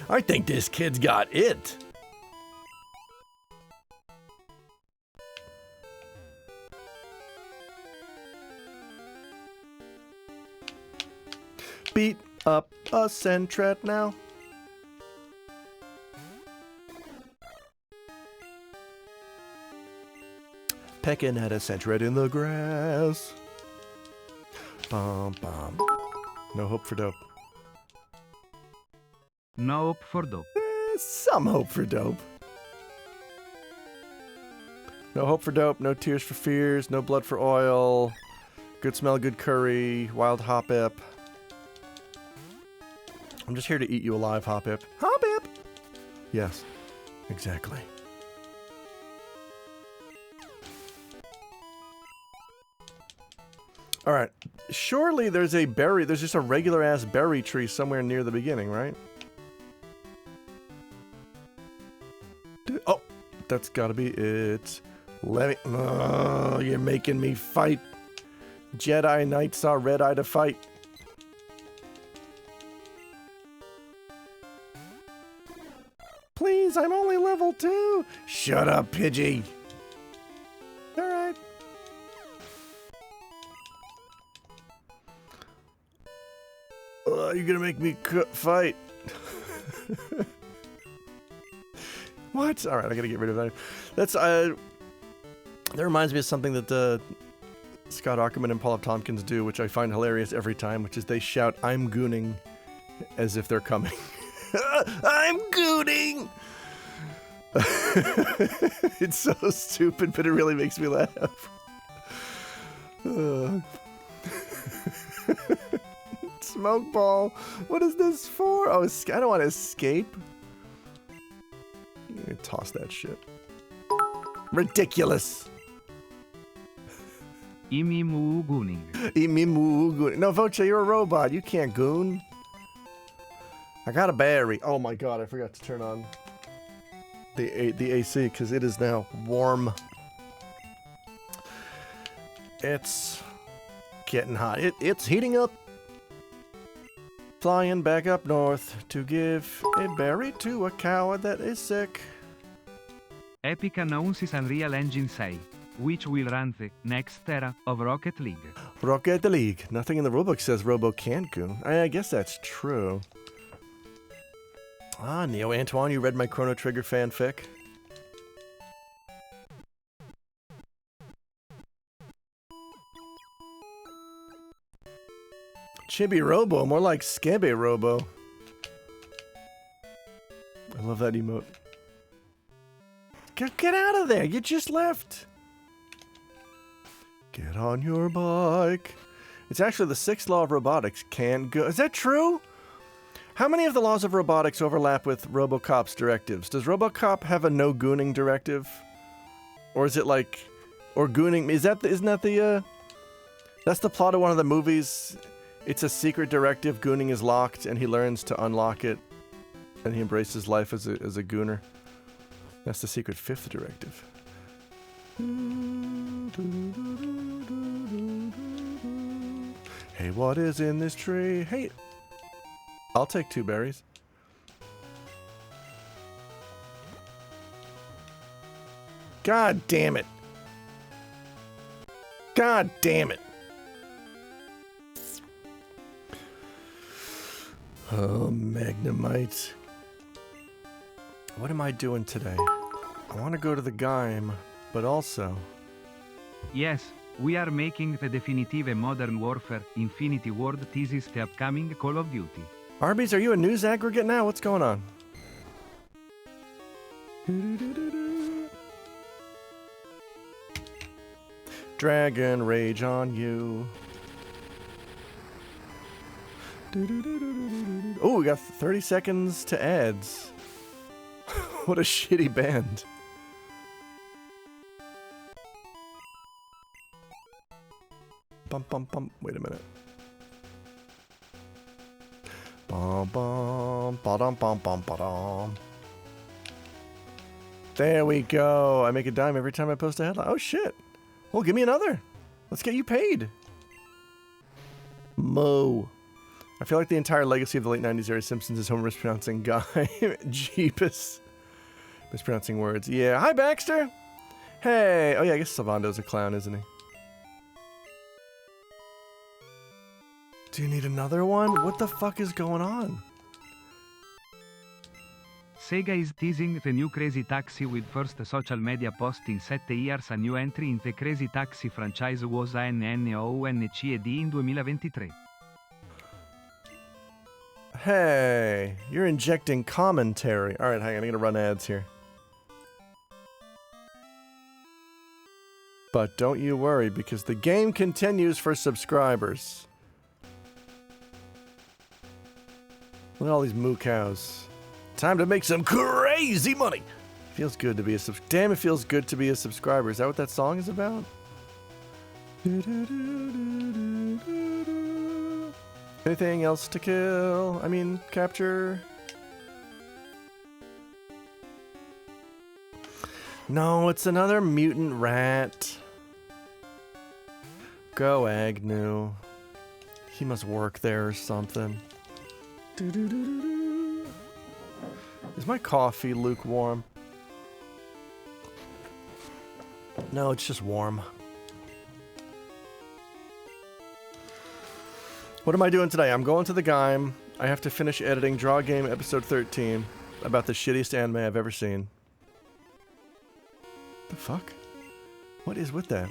I think this kid's got it. Beat up a Sentret now. Pecking at a Sentret in the grass. Bum, bum. No hope for dope. No hope for dope. Some hope for dope. No hope for dope, no tears for fears, no blood for oil. Good smell, good curry, wild Hoppip. I'm just here to eat you alive, Hoppip. Hoppip! Yes, exactly. Alright, surely there's a berry, there's just a regular ass berry tree somewhere near the beginning, right? Oh, that's gotta be it. Let me. Oh, you're making me fight. Jedi Knight saw Red Eye to fight. Please, I'm only level 2. Shut up, Pidgey. Alright. You're gonna make me fight. What? Alright, I gotta get rid of that. That's, that reminds me of something that, Scott Aukerman and Paul F. Tompkins do, which I find hilarious every time, which is they shout, "I'm gooning," as if they're coming. I'm gooning! It's so stupid, but it really makes me laugh. Smoke ball. What is this for? Oh, I don't want to escape. I'm gonna toss that shit. Ridiculous. Imimu gooning. Imimu gooning. No, Voce, you're a robot. You can't goon. I got a berry. Oh my god, I forgot to turn on the AC because it is now warm. It's getting hot. It's heating up. Flying back up north to give a berry to a cow that is sick. Epic announces Unreal Engine 6, which will run the next era of Rocket League. Rocket League. Nothing in the rulebook says Robo can't goon. I guess that's true. Ah, Neo Antoine, you read my Chrono Trigger fanfic? Chibi Robo, more like Skibby Robo. I love that emote. Get out of there, you just left. Get on your bike It's actually the 6th law of robotics. Can go. Is that true? How many of the laws of robotics overlap with RoboCop's directives? Does RoboCop have a no gooning directive? Or is it like, or gooning, isn't that the, that's the plot of one of the movies. It's a secret directive, gooning is locked, and he learns to unlock it, and he embraces life as a gooner. That's the secret 5th directive. Hey, what is in this tree? Hey, I'll take 2 berries. God damn it. God damn it. Oh, Magnemite. What am I doing today? I want to go to the game, but also... Yes, we are making the definitive Modern Warfare Infinity Ward teases the upcoming Call of Duty. Arby's, are you a news aggregate now? What's going on? Dragon rage on you. Oh, we got 30 seconds to ads. What a shitty band. Bum bum bum. Wait a minute. Bum bum ba-dum bum bum ba-dum. There we go. I make a dime every time I post a headline. Oh shit. Well, give me another. Let's get you paid. Mo. I feel like the entire legacy of the late 90s era Simpsons is Homer mispronouncing guy. Jeepus. Mispronouncing words. Yeah. Hi, Baxter. Hey. Oh, yeah, I guess Salvando's a clown, isn't he? Do you need another one? What the fuck is going on? Sega is teasing the new Crazy Taxi with first social media post in 7 years. A new entry in the Crazy Taxi franchise was ANNOUNCED in 2023. Hey, you're injecting commentary. Alright, hang on, I'm gonna run ads here. But don't you worry, because the game continues for subscribers. Look at all these moo cows. Time to make some crazy money! Feels good to be a damn, it feels good to be a subscriber. Is that what that song is about? Anything else to kill? I mean, capture? No, it's another mutant rat. Go Agnew. He must work there or something. Is my coffee lukewarm? No, it's just warm. What am I doing today? I'm going to the game. I have to finish editing Draw Game episode 13 about the shittiest anime I've ever seen. The fuck? What is with that?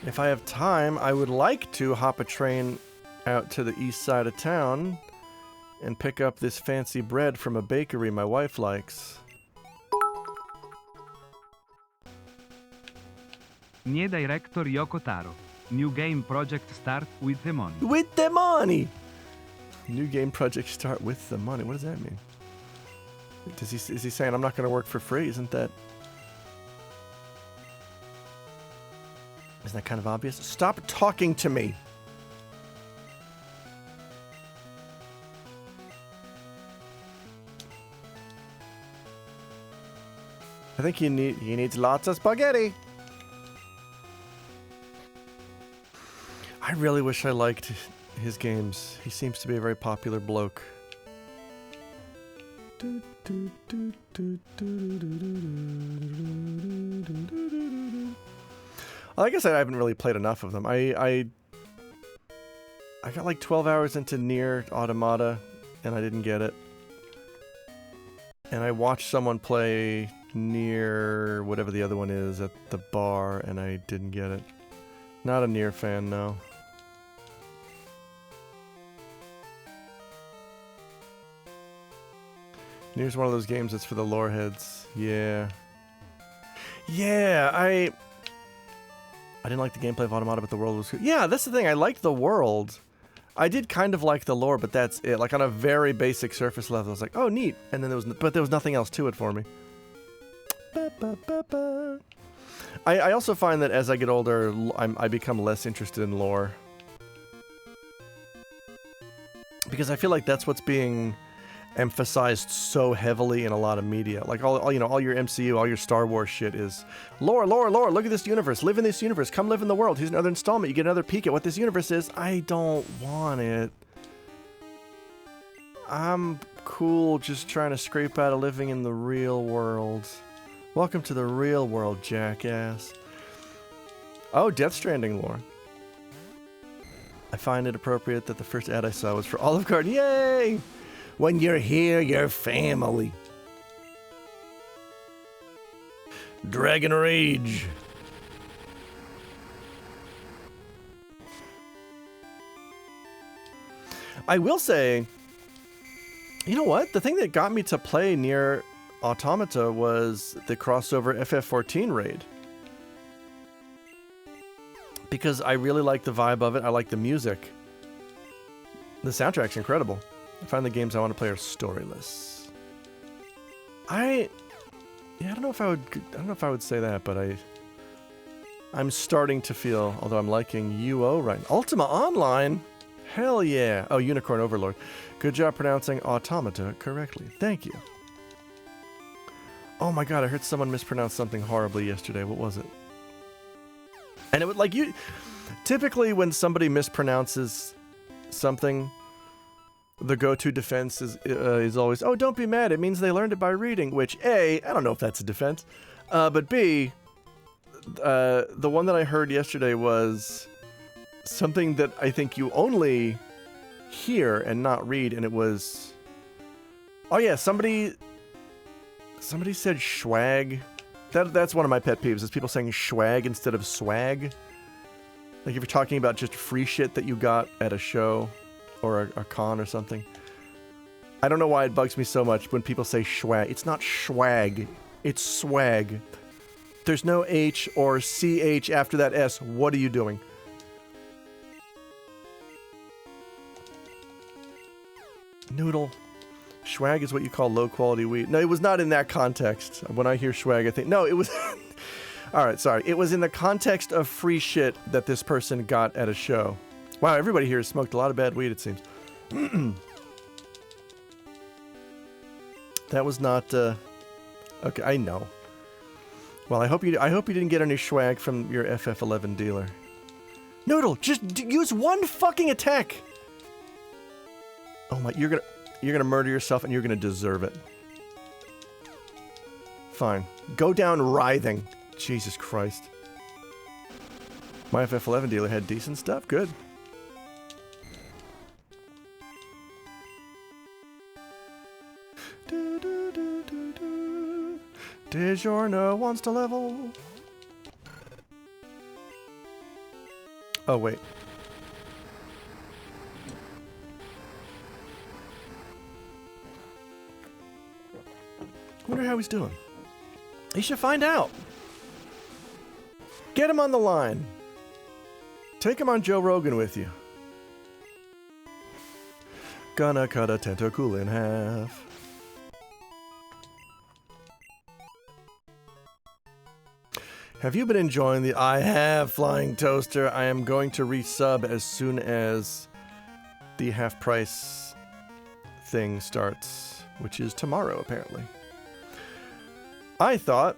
If I have time, I would like to hop a train out to the east side of town and pick up this fancy bread from a bakery my wife likes. New director Yoko Taro. New game project start with the money. With the money! New game project start with the money. What does that mean? Is he saying I'm not going to work for free? Isn't that kind of obvious? Stop talking to me! I think he needs lots of spaghetti. I really wish I liked his games. He seems to be a very popular bloke. I guess I haven't really played enough of them. I got like 12 hours into Nier Automata, and I didn't get it. And I watched someone play Nier, whatever the other one is, at the bar, and I didn't get it. Not a Nier fan, no. Nier's one of those games that's for the lore heads. Yeah. Yeah, I didn't like the gameplay of Automata, but the world was good. Yeah, that's the thing. I liked the world. I did kind of like the lore, but that's it. Like on a very basic surface level, I was like, oh, neat. And then there was nothing else to it for me. I also find that as I get older, I become less interested in lore. Because I feel like that's what's being emphasized so heavily in a lot of media. Like all your MCU, all your Star Wars shit is lore, lore, lore. Look at this universe. Live in this universe. Come live in the world. Here's another installment. You get another peek at what this universe is. I don't want it. I'm cool just trying to scrape out of living in the real world. Welcome to the real world, jackass. Oh, Death Stranding lore. I find it appropriate that the first ad I saw was for Olive Garden. Yay! When you're here, you're family. Dragon Rage. I will say, you know what? The thing that got me to play Nier Automata was the crossover FF14 raid. Because I really like the vibe of it. I like the music. The soundtrack's incredible. I find the games I want to play are storyless. I don't know if I would say that, but I'm starting to feel, although I'm liking UO right now. Ultima Online? Hell yeah. Oh, Unicorn Overlord. Good job pronouncing Automata correctly. Thank you. Oh my god, I heard someone mispronounce something horribly yesterday. What was it? And it would, like, you... Typically, when somebody mispronounces something, the go-to defense is always, oh, don't be mad, it means they learned it by reading, which, A, I don't know if that's a defense, but B, the one that I heard yesterday was something that I think you only hear and not read, and it was... Oh yeah, somebody said schwag. That's one of my pet peeves, is people saying schwag instead of swag. Like if you're talking about just free shit that you got at a show or a con or something. I don't know why it bugs me so much when people say schwag. It's not schwag, it's swag. There's no H or CH after that S. What are you doing? Noodle. Schwag is what you call low-quality weed. No, it was not in that context. When I hear schwag, I think... No, it was... Alright, sorry. It was in the context of free shit that this person got at a show. Wow, everybody here has smoked a lot of bad weed, it seems. That was not... Okay, I know. Well, I hope you didn't get any schwag from your FF11 dealer. Noodle, just use one fucking attack! Oh my... You're gonna murder yourself and you're gonna deserve it. Fine. Go down writhing. Jesus Christ. My FF11 dealer had decent stuff. Good. DiGiorno wants to level. Oh, wait. Wonder how he's doing. He should find out. Get him on the line. Take him on Joe Rogan with you. Gonna cut a tentacle in half. Have you been enjoying the... I have, Flying Toaster. I am going to resub as soon as the half price thing starts, which is tomorrow, apparently. I thought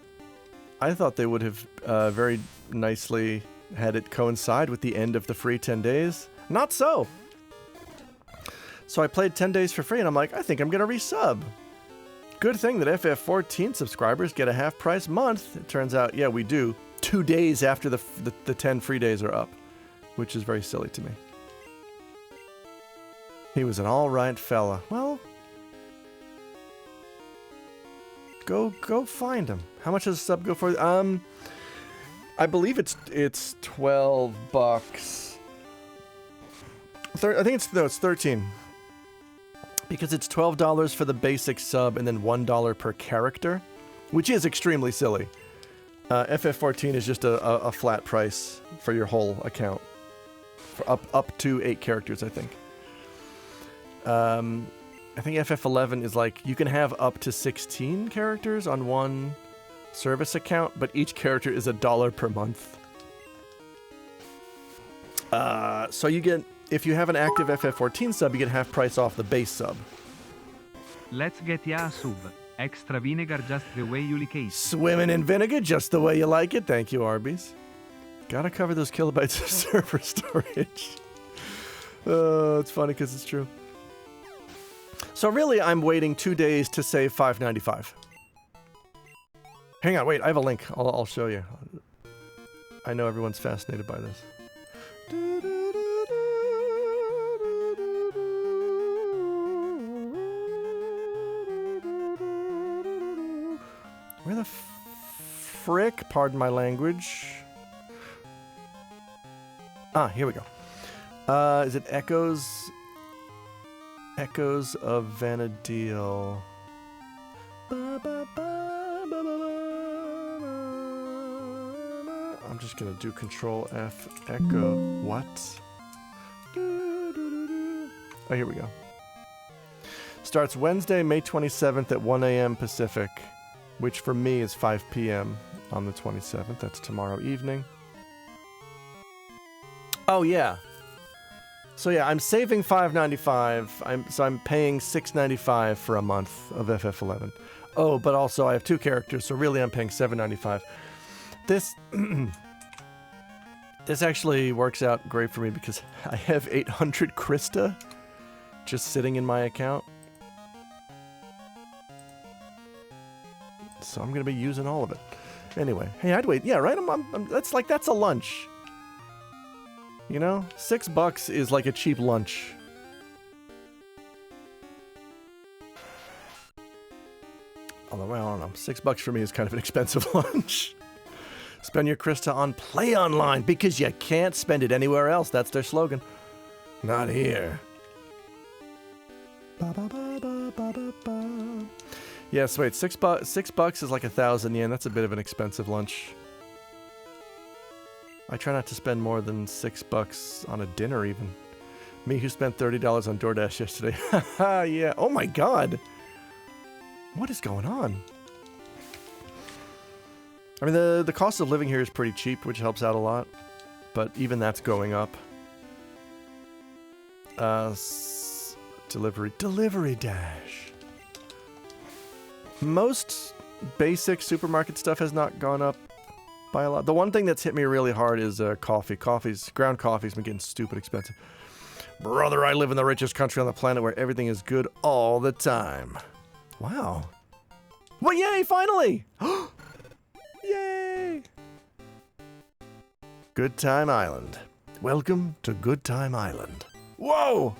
they would have very nicely had it coincide with the end of the free 10 days. Not so. So I played 10 days for free, and I'm like, I think I'm going to resub. Good thing that FF14 subscribers get a half-price month. It turns out, yeah, we do. 2 days after the 10 free days are up, which is very silly to me. He was an all-right fella. Well... Go find him. How much does a sub go for? I believe it's $12. I think it's 13. Because it's $12 for the basic sub and then $1 per character, which is extremely silly. FF14 is just a flat price for your whole account. For up to 8 characters, I think. I think FF11 is like, you can have up to 16 characters on one service account, but each character is $1 per month. So you get, if you have an active FF14 sub, you get half price off the base sub. Let's get ya a sub. Extra vinegar just the way you like it. Swimming in vinegar just the way you like it. Thank you, Arby's. Gotta cover those kilobytes of server storage. It's funny because it's true. So really, I'm waiting 2 days to save $5.95. Hang on, wait, I have a link. I'll show you. I know everyone's fascinated by this. Where the frick? Pardon my language. Ah, here we go. Is it Echoes? Echoes of Vanadil. I'm just gonna do Control F. Echo. What? Oh, here we go. Starts Wednesday, May 27th at 1 a.m. Pacific, which for me is 5 p.m. on the 27th. That's tomorrow evening. Oh, yeah. So yeah, I'm saving $5.95. So I'm paying $6.95 for a month of FF11. Oh, but also I have 2 characters, so really I'm paying $7.95. This this actually works out great for me because I have 800 Krista just sitting in my account. So I'm gonna be using all of it. Anyway, hey, I'd wait. Yeah, right. That's a lunch. You know, $6 is like a cheap lunch. Although, well, I don't know. $6 for me is kind of an expensive lunch. Spend your Krista on Play Online because you can't spend it anywhere else. That's their slogan. Not here. Yes, wait. $6 is like 1,000 yen. That's a bit of an expensive lunch. I try not to spend more than $6 on a dinner, even. Me who spent $30 on DoorDash yesterday. Haha, yeah. Oh my god. What is going on? I mean, the cost of living here is pretty cheap, which helps out a lot. But even that's going up. Delivery Dash. Most basic supermarket stuff has not gone up by a lot. The one thing that's hit me really hard is coffee. Ground coffee's been getting stupid expensive. Brother, I live in the richest country on the planet where everything is good all the time. Wow. Well, yay, finally! Yay! Good Time Island. Welcome to Good Time Island. Whoa!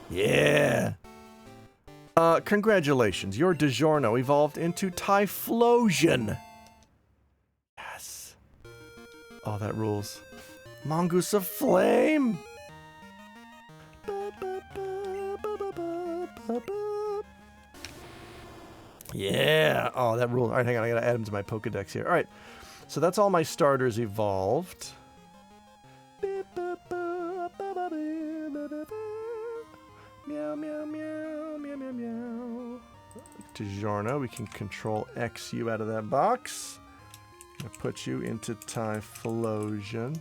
Yeah! Congratulations. Your DiGiorno evolved into Typhlosion. Yes. Oh, that rules. Mongoose of Flame! Yeah! Oh, that rules. Alright, hang on. I gotta add them to my Pokedex here. Alright. So that's all my starters evolved. Meow, meow, meow, meow, meow, meow. DiGiorno, we can Control X you out of that box. I'm gonna put you into Typhlosion.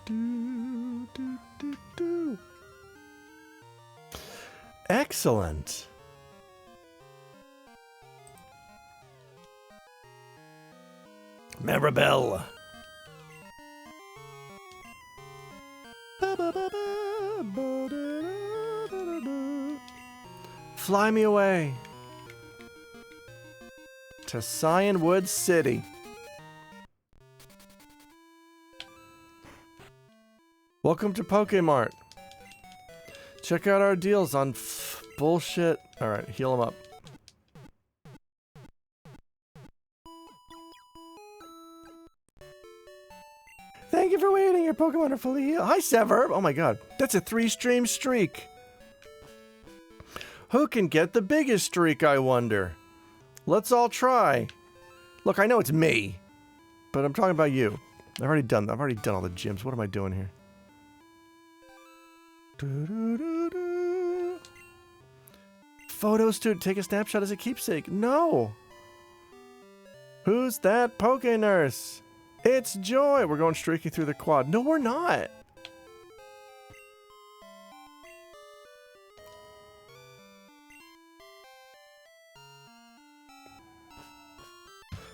Do, do, do, do. Excellent. Maribel. Fly me away to Cyanwood City. Welcome to Pokemart. Check out our deals on bullshit. Alright, heal him up. Thank you for waiting. Your Pokemon are fully healed. Hi, Severb. Oh my god. That's a 3-stream streak. Who can get the biggest streak, I wonder? Let's all try. Look, I know it's me, but I'm talking about you. I've already done all the gyms. What am I doing here? Photo student, take a snapshot as a keepsake. No. Who's that Poke Nurse? It's Joy. We're going streaking through the quad. No, we're not.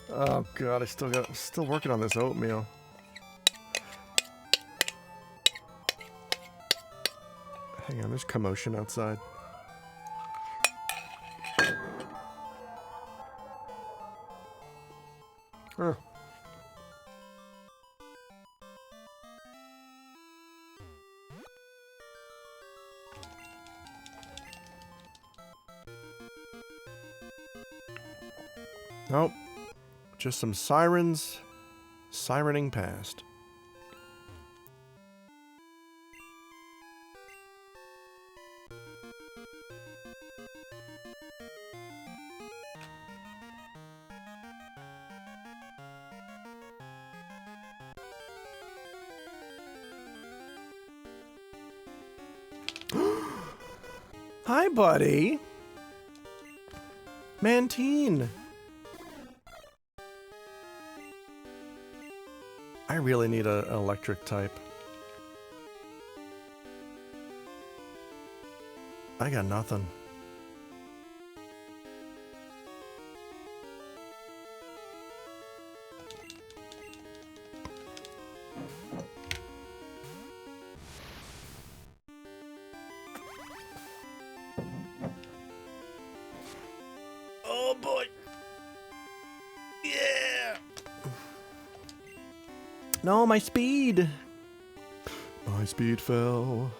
Oh god, I'm still working on this oatmeal. Hang on, there's commotion outside. Huh. Nope. Just some sirens sirening past. Hi, buddy. Mantine. I really need an electric type. I got nothing. Oh boy. Yeah. No, my speed. My speed fell.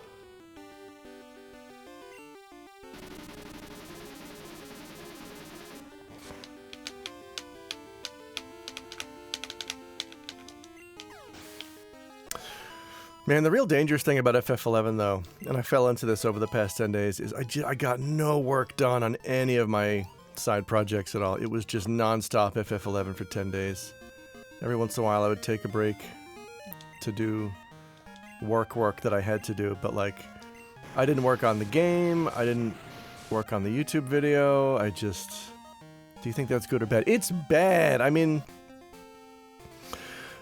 Man, the real dangerous thing about FF11 though, and I fell into this over the past 10 days, is I got no work done on any of my side projects at all. It was just non-stop FF11 for 10 days. Every once in a while I would take a break to do work that I had to do, but like, I didn't work on the game, I didn't work on the YouTube video, I just... Do you think that's good or bad? It's bad! I mean...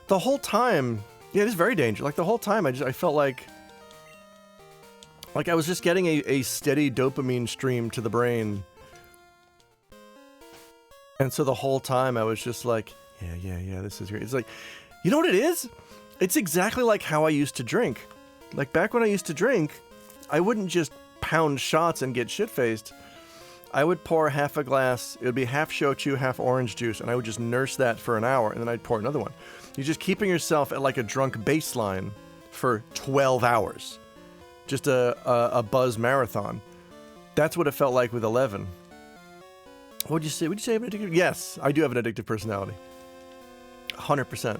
The whole time... Yeah, it is very dangerous. Like, the whole time, I felt like I was just getting a steady dopamine stream to the brain. And so the whole time, I was just like, yeah, this is great. It's like, you know what it is? It's exactly like how I used to drink. Like, back when I used to drink, I wouldn't just pound shots and get shit-faced. I would pour half a glass, it would be half shochu, half orange juice, and I would just nurse that for an hour, and then I'd pour another one. You're just keeping yourself at like a drunk baseline for 12 hours. Just a buzz marathon. That's what it felt like with 11. What'd you say? Would you say I have an addictive? Yes, I do have an addictive personality. 100%.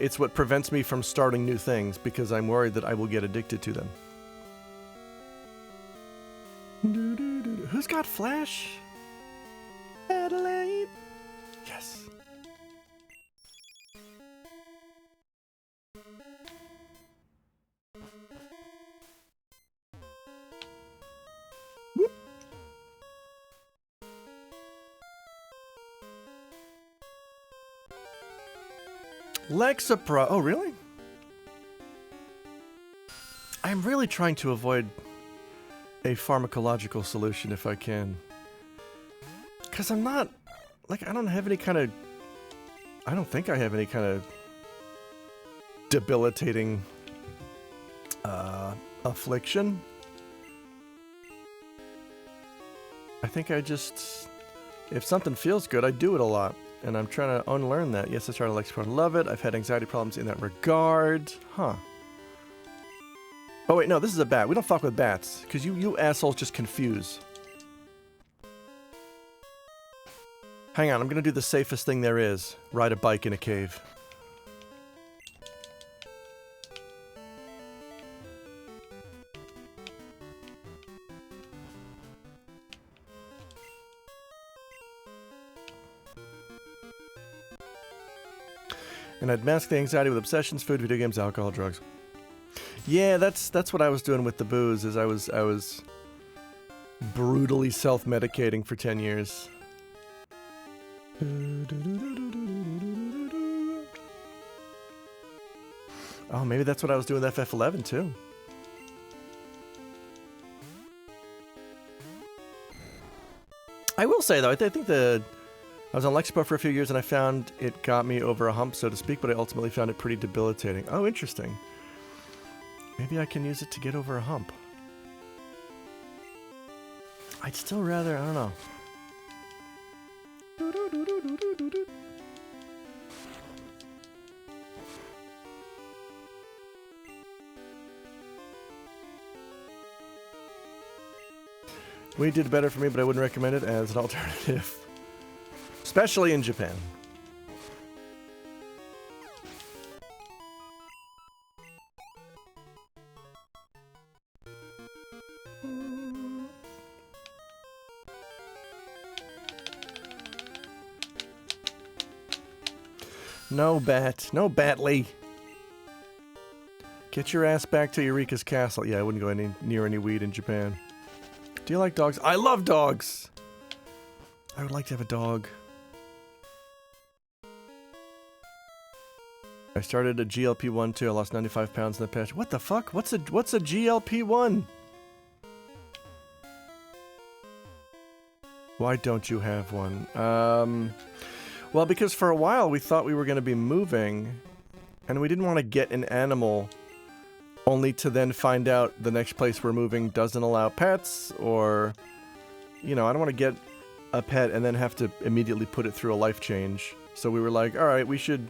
It's what prevents me from starting new things because I'm worried that I will get addicted to them. Who's got Flash? Adelaide? Yes. Whoop. Lexapro. Oh, really? I'm really trying to avoid a pharmacological solution if I can. Because I'm not... Like, I don't have any kind of... I don't think I have any kind of debilitating affliction. I think I just... If something feels good, I do it a lot. And I'm trying to unlearn that. Yes, I started Lexapro. Love it. I've had anxiety problems in that regard. Huh. Oh wait, no, this is a bat. We don't fuck with bats. Because you assholes just confuse. Hang on, I'm gonna do the safest thing there is. Ride a bike in a cave. And I'd mask the anxiety with obsessions, food, video games, alcohol, drugs. Yeah, that's what I was doing with the booze, is I was brutally self-medicating for 10 years. Oh, maybe that's what I was doing with FF11 too. I will say though, I think I was on Lexipro for a few years and I found it got me over a hump, so to speak, but I ultimately found it pretty debilitating. Oh, interesting. Maybe I can use it to get over a hump. I'd still rather, I don't know. Weed did better for me, but I wouldn't recommend it as an alternative. Especially in Japan. No bat. No Batley. Get your ass back to Eureka's castle. Yeah, I wouldn't go near any weed in Japan. Do you like dogs? I love dogs! I would like to have a dog. I started a GLP-1 too. I lost 95 pounds in the past. What the fuck? What's a GLP-1? Why don't you have one? Well, because for a while we thought we were going to be moving, and we didn't want to get an animal only to then find out the next place we're moving doesn't allow pets, or, you know, I don't want to get a pet and then have to immediately put it through a life change. So we were like, alright, we should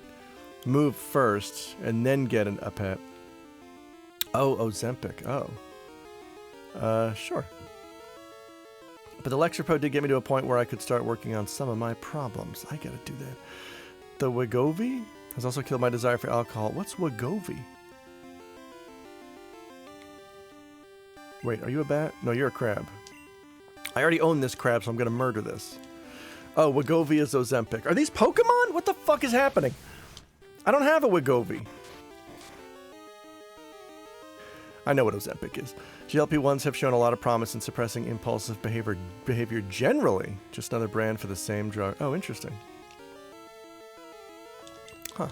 move first and then get a pet. Oh, Ozempic. Oh. Sure. But the Lexapro did get me to a point where I could start working on some of my problems. I gotta do that. The Wegovy has also killed my desire for alcohol. What's Wegovy? Wait, are you a bat? No, you're a crab. I already own this crab, so I'm gonna murder this. Oh, Wegovy is Ozempic. Are these Pokemon? What the fuck is happening? I don't have a Wegovy. I know what Ozempic is. GLP-1s have shown a lot of promise in suppressing impulsive behavior generally. Just another brand for the same drug. Oh, interesting. Huh.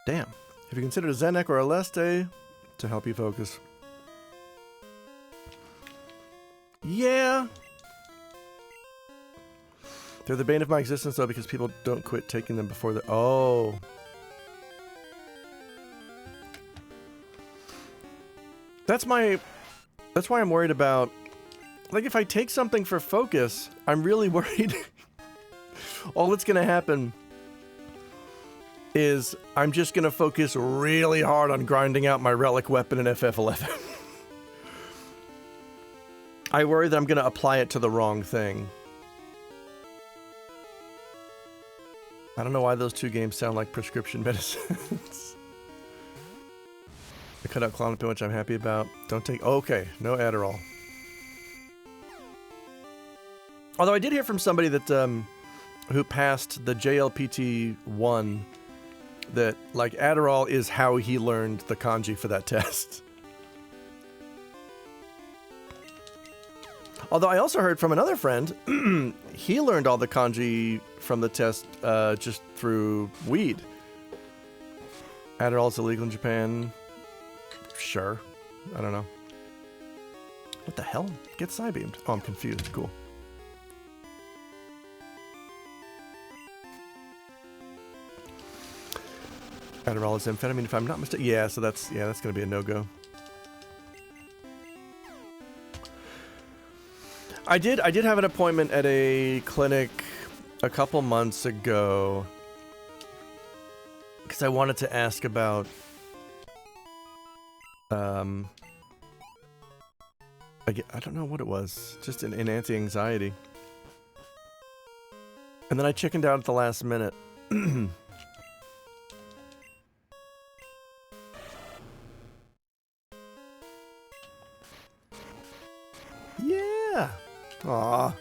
Damn. Have you considered a Zenek or a Leste to help you focus? Yeah. They're the bane of my existence, though, because people don't quit taking them before the... Oh. That's why I'm worried about... Like, if I take something for focus, I'm really worried... All that's gonna happen is I'm just gonna focus really hard on grinding out my relic weapon in FF11. I worry that I'm gonna apply it to the wrong thing. I don't know why those two games sound like prescription medicines. I cut out Klonopin, which I'm happy about. Don't take... Okay, no Adderall. Although I did hear from somebody that, who passed the JLPT-1 that, like, Adderall is how he learned the kanji for that test. Although I also heard from another friend, he learned all the kanji from the test just through weed. Adderall's illegal in Japan. Sure. I don't know. What the hell? Get Psybeamed. Oh, I'm confused. Cool. Adderall is amphetamine, if I'm not mistaken. Yeah, so that's gonna be a no-go. I did have an appointment at a clinic a couple months ago because I wanted to ask about I don't know what it was, just an anti-anxiety. And then I chickened out at the last minute. Yeah. Aw.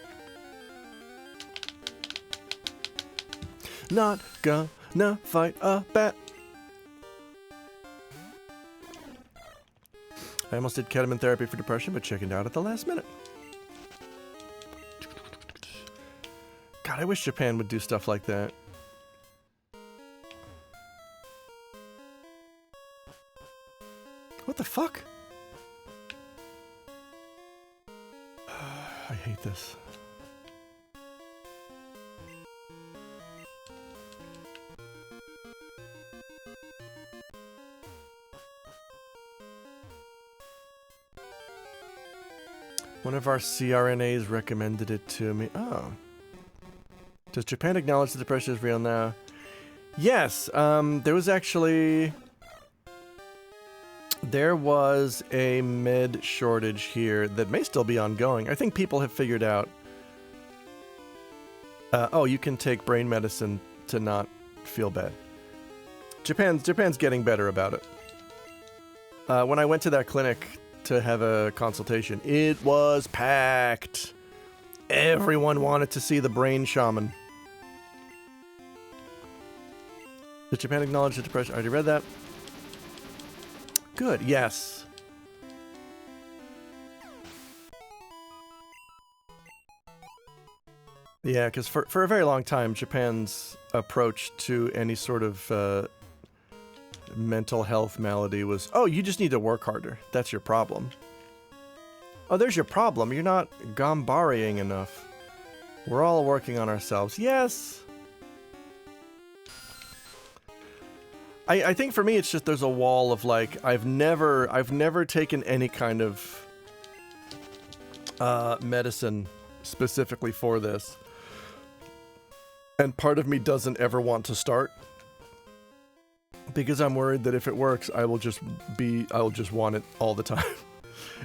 Not gonna fight a bat. I almost did ketamine therapy for depression, but chickened out at the last minute. God, I wish Japan would do stuff like that. What the fuck? I hate this. One of our CRNAs recommended it to me. Oh. Does Japan acknowledge that depression is real now? Yes, there was actually... There was a med shortage here that may still be ongoing. I think people have figured out... oh, you can take brain medicine to not feel bad. Japan's getting better about it. When I went to that clinic to have a consultation, it was packed. Everyone wanted to see the brain shaman. Did Japan acknowledge the depression? I already read that. Good, yes. Yeah, because for a very long time, Japan's approach to any sort of mental health malady was, oh, you just need to work harder. That's your problem. Oh, there's your problem. You're not gambareing enough. We're all working on ourselves. Yes! I think for me, it's just there's a wall of, like, I've never taken any kind of medicine specifically for this. And part of me doesn't ever want to start. Because I'm worried that if it works, I'll just want it all the time.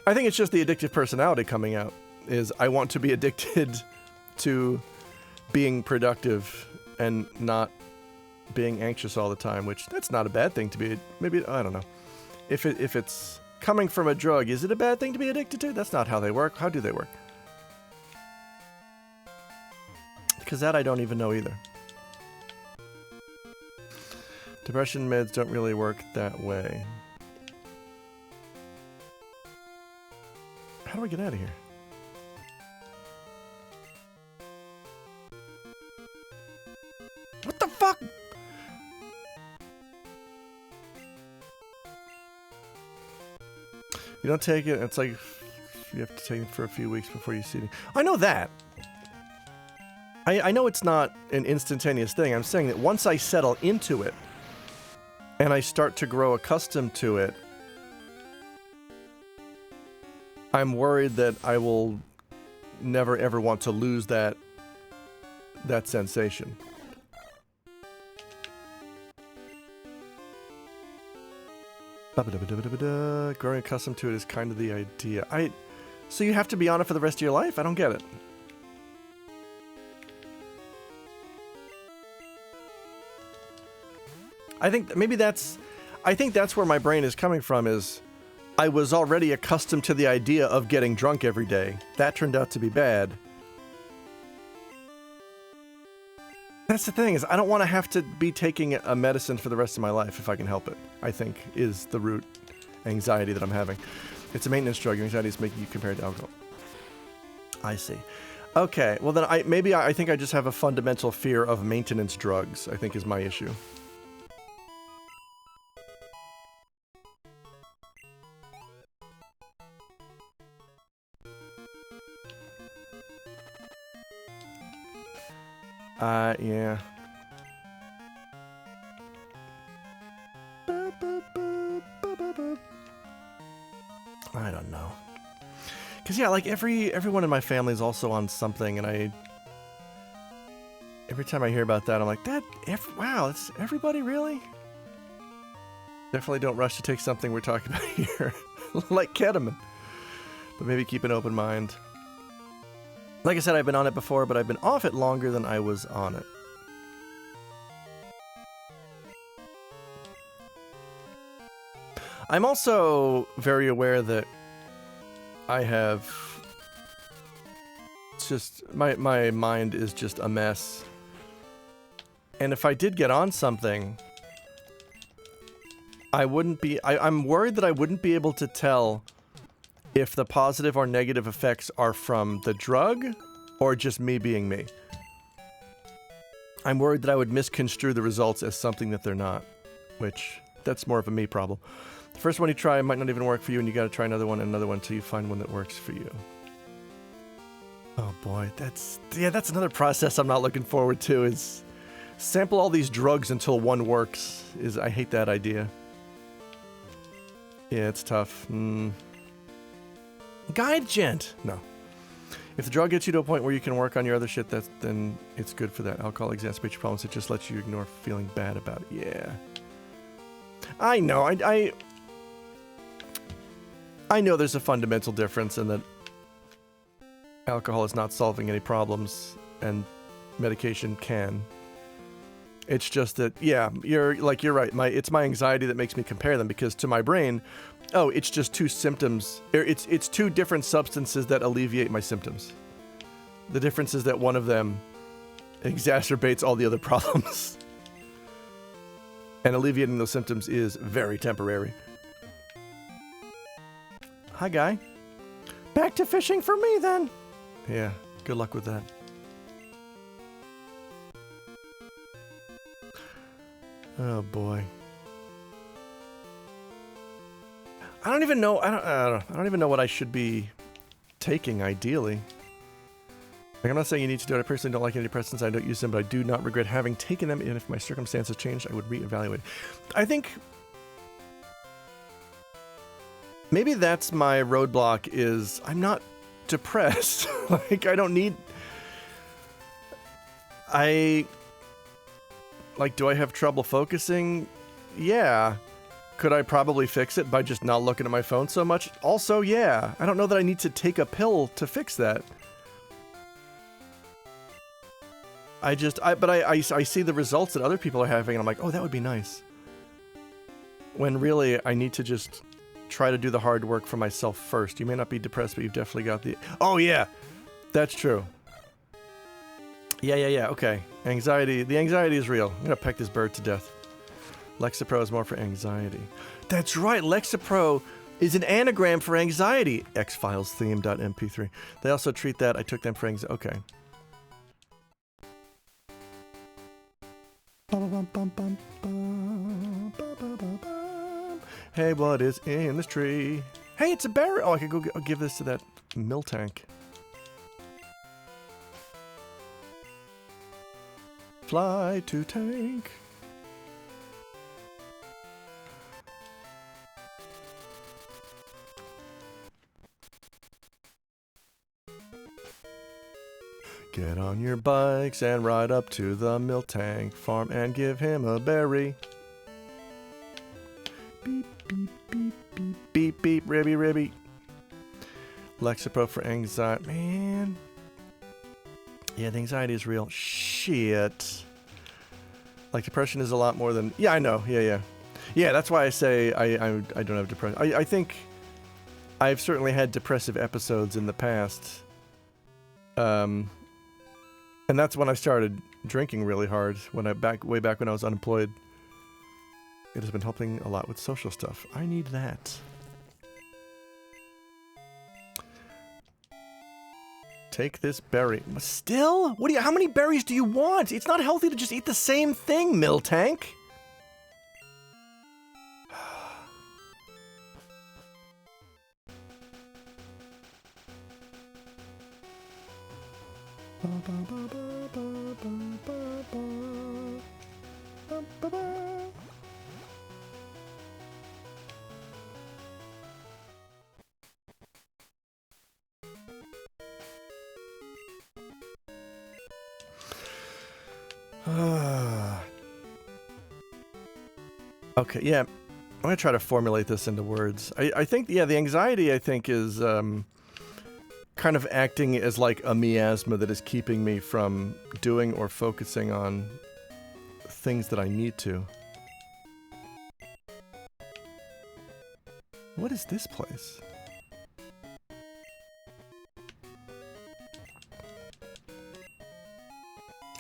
I think it's just the addictive personality coming out. Is I want to be addicted to being productive and not being anxious all the time, which that's not a bad thing to be. Maybe, I don't know. If it's coming from a drug, is it a bad thing to be addicted to? That's not how they work. How do they work? Because that I don't even know either. Depression meds don't really work that way. How do I get out of here? What the fuck? You don't take it, it's like you have to take it for a few weeks before you see it. I know that. I know it's not an instantaneous thing. I'm saying that once I settle into it and I start to grow accustomed to it, I'm worried that I will never ever want to lose that sensation. Growing accustomed to it is kind of the idea. So you have to be on it for the rest of your life? I don't get it. I think maybe that's where my brain is coming from, is I was already accustomed to the idea of getting drunk every day. That turned out to be bad. That's the thing, is I don't want to have to be taking a medicine for the rest of my life if I can help it, I think, is the root anxiety that I'm having. It's a maintenance drug. Your anxiety is making you compared to alcohol. I see. Okay, well then I think I just have a fundamental fear of maintenance drugs, I think is my issue. Yeah. I don't know. Cause yeah, like everyone in my family is also on something, and every time I hear about that, I'm like, wow, it's everybody really? Definitely don't rush to take something we're talking about here, like ketamine. But maybe keep an open mind. Like I said, I've been on it before, but I've been off it longer than I was on it. I'm also very aware that I have just my mind is just a mess. And if I did get on something, I wouldn't be I'm worried that I wouldn't be able to tell if the positive or negative effects are from the drug or just me being me. I'm worried that I would misconstrue the results as something that they're not, which that's more of a me problem. The first one you try might not even work for you, and you gotta try another one and another one until you find one that works for you. Oh boy, that's another process I'm not looking forward to, is sample all these drugs until one works. I hate that idea. Yeah, it's tough. Guide gent! No. If the drug gets you to a point where you can work on your other shit, then it's good for that. Alcohol exacerbates your problems. It just lets you ignore feeling bad about it. Yeah. I know. I know there's a fundamental difference in that alcohol is not solving any problems and medication can. It's just that, yeah, you're right. It's my anxiety that makes me compare them, because to my brain, oh, it's just two symptoms. It's two different substances that alleviate my symptoms. The difference is that one of them exacerbates all the other problems. And alleviating those symptoms is very temporary. Hi, guy. Back to fishing for me, then. Yeah, good luck with that. Oh, boy. I don't even know. I don't even know what I should be taking, ideally. Like, I'm not saying you need to do it. I personally don't like antidepressants. I don't use them, but I do not regret having taken them. And if my circumstances changed, I would reevaluate. I think maybe that's my roadblock, is I'm not depressed. Like, I don't need... Like, do I have trouble focusing? Yeah. Could I probably fix it by just not looking at my phone so much? Also, yeah. I don't know that I need to take a pill to fix that. But I see the results that other people are having, and I'm like, oh, that would be nice. When really, I need to just try to do the hard work for myself first. You may not be depressed, but you've definitely got the... Oh, yeah. That's true. Yeah, okay. Anxiety. The anxiety is real. I'm gonna peck this bird to death. Lexapro is more for anxiety. That's right, Lexapro is an anagram for anxiety. X-Files theme.mp3. They also treat that. I took them for anxiety. Okay. Hey, what is in this tree? Hey, it's a berry. Oh, I could go give this to that mill tank. Fly to tank. Get on your bikes and ride up to the mill tank farm and give him a berry. Beep, beep, beep, beep, beep, beep, ribby, ribby. Lexapro for anxiety. Man. Yeah, the anxiety is real. Shit. Like, depression is a lot more than... Yeah, I know. Yeah. Yeah, that's why I say I don't have depression. I think I've certainly had depressive episodes in the past. And that's when I started drinking really hard, way back when I was unemployed. It has been helping a lot with social stuff. I need that. Take this berry. Still? How many berries do you want? It's not healthy to just eat the same thing, mill tank. Okay, yeah. I'm going to try to formulate this into words. I think, yeah, the anxiety, I think, is kind of acting as like a miasma that is keeping me from doing or focusing on things that I need to. What is this place?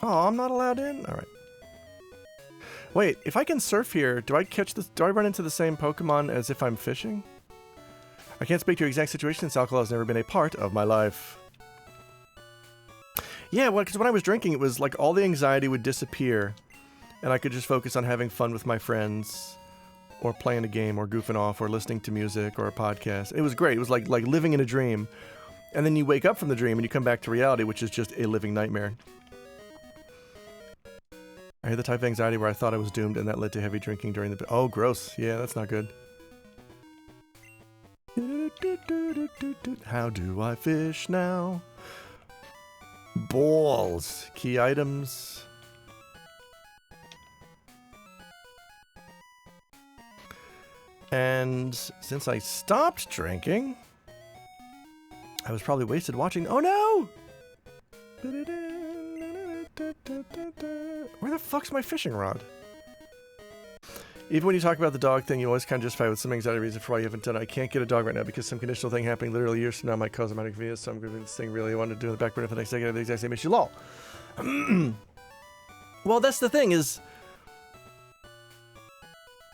Oh, I'm not allowed in? Alright. Wait, if I can surf here, do I run into the same Pokemon as if I'm fishing? I can't speak to your exact situation since alcohol has never been a part of my life. Yeah, well, because when I was drinking, it was like all the anxiety would disappear, and I could just focus on having fun with my friends, or playing a game, or goofing off, or listening to music, or a podcast. It was great. It was like living in a dream. And then you wake up from the dream, and you come back to reality, which is just a living nightmare. I had the type of anxiety where I thought I was doomed, and that led to heavy drinking during the... Oh, gross. Yeah, that's not good. How do I fish now? Balls. Key items. And since I stopped drinking, I was probably wasted watching... Oh, no! Where the fuck's my fishing rod? Even when you talk about the dog thing, you always kind of justify with some anxiety reason for why you haven't done it. I can't get a dog right now because some conditional thing happening literally years from now might cause a minor inconvenience, so I'm going to do this thing really I wanted to do in the back burner for the next decade. I have the exact same issue. Lol. Well, that's the thing is...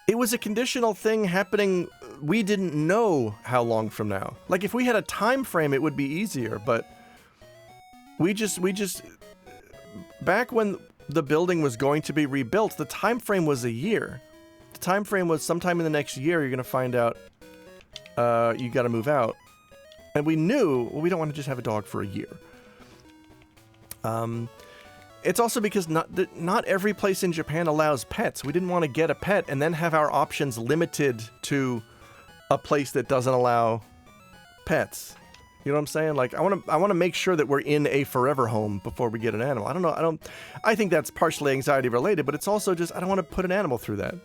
It was a conditional thing happening... We didn't know how long from now. Like, if we had a time frame, it would be easier, but... We just... Back when the building was going to be rebuilt, the time frame was a year. The time frame was sometime in the next year you're going to find out you got to move out. And we knew, well, we don't want to just have a dog for a year. It's also because not every place in Japan allows pets. We didn't want to get a pet and then have our options limited to a place that doesn't allow pets. You know what I'm saying? Like, I want to make sure that we're in a forever home before we get an animal. I don't know. I think that's partially anxiety related, but it's also just I don't want to put an animal through that.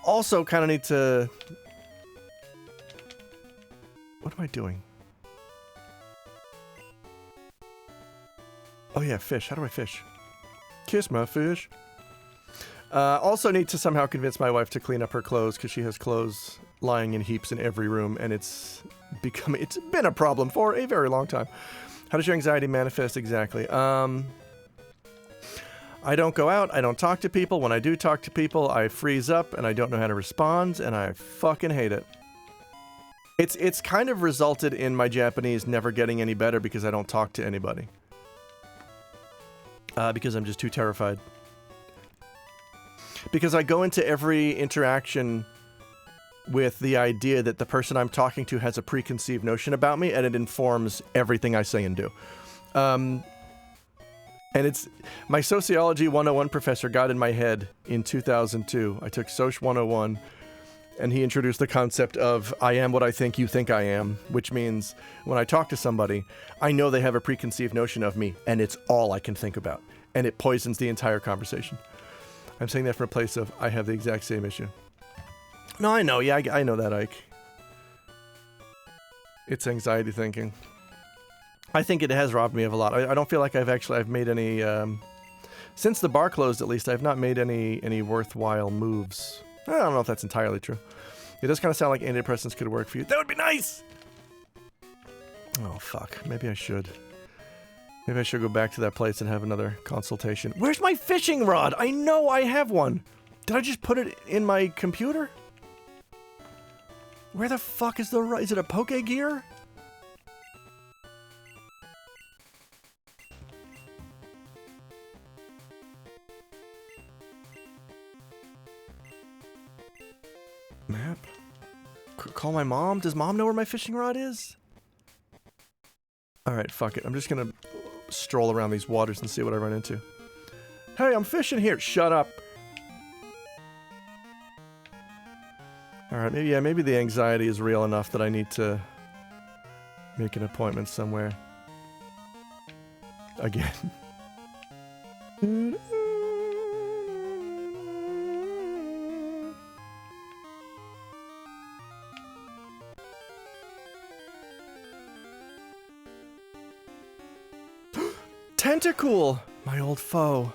Also, kind of need to... What am I doing? Oh yeah, fish. How do I fish? Kiss my fish. Also need to somehow convince my wife to clean up her clothes because she has clothes lying in heaps in every room, and it's been a problem for a very long time. How does your anxiety manifest exactly? I don't go out, I don't talk to people. When I do talk to people, I freeze up and I don't know how to respond, and I fucking hate it. It's kind of resulted in my Japanese never getting any better because I don't talk to anybody. Because I'm just too terrified. Because I go into every interaction with the idea that the person I'm talking to has a preconceived notion about me, and it informs everything I say and do. And it's... My Sociology 101 professor got in my head in 2002. I took Soc 101, and he introduced the concept of I am what I think you think I am, which means when I talk to somebody, I know they have a preconceived notion of me, and it's all I can think about. And it poisons the entire conversation. I'm saying that from a place of, I have the exact same issue. No, I know. Yeah, I know that, Ike. It's anxiety thinking. I think it has robbed me of a lot. I don't feel like I've made any... since the bar closed, at least, I've not made any worthwhile moves. I don't know if that's entirely true. It does kind of sound like antidepressants could work for you. That would be nice! Oh, fuck. Maybe I should. Maybe I should go back to that place and have another consultation. Where's my fishing rod? I know I have one. Did I just put it in my computer? Where the fuck is the rod? Is it a Poke Gear? Map? Call my mom? Does mom know where my fishing rod is? Alright, fuck it. I'm just gonna stroll around these waters and see what I run into. Hey, I'm fishing here! Shut up! Alright, maybe the anxiety is real enough that I need to make an appointment somewhere. Again. Tentacool, my old foe.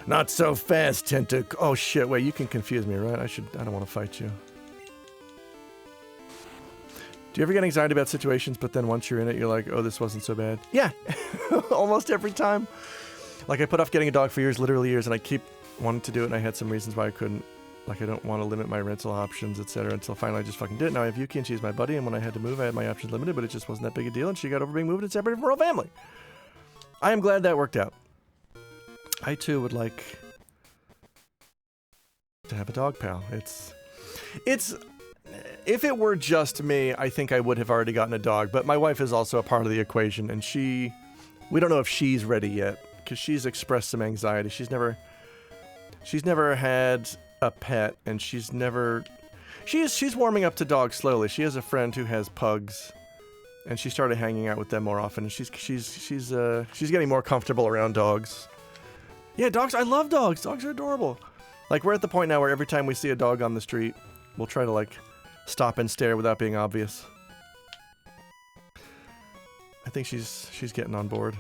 Not so fast, Tentac. Oh shit! Wait, you can confuse me, right? I don't want to fight you. Do you ever get anxiety about situations, but then once you're in it, you're like, oh, this wasn't so bad? Yeah, almost every time. Like, I put off getting a dog for years, literally years, and I keep wanting to do it, and I had some reasons why I couldn't. Like, I don't want to limit my rental options, etc. Until finally I just fucking did it. Now I have Yuki, and she's my buddy, and when I had to move, I had my options limited, but it just wasn't that big a deal, and she got over being moved and separated from her whole family. I am glad that worked out. I, too, would like to have a dog pal. It's... If it were just me, I think I would have already gotten a dog, but my wife is also a part of the equation, and we don't know if she's ready yet, because she's expressed some anxiety. She's never had a pet, and she's warming up to dogs slowly. She has a friend who has pugs, and she started hanging out with them more often, and she's getting more comfortable around dogs. Yeah, dogs, I love dogs. Dogs are adorable. Like, we're at the point now where every time we see a dog on the street, we'll try to, like, stop and stare without being obvious. I think she's getting on board.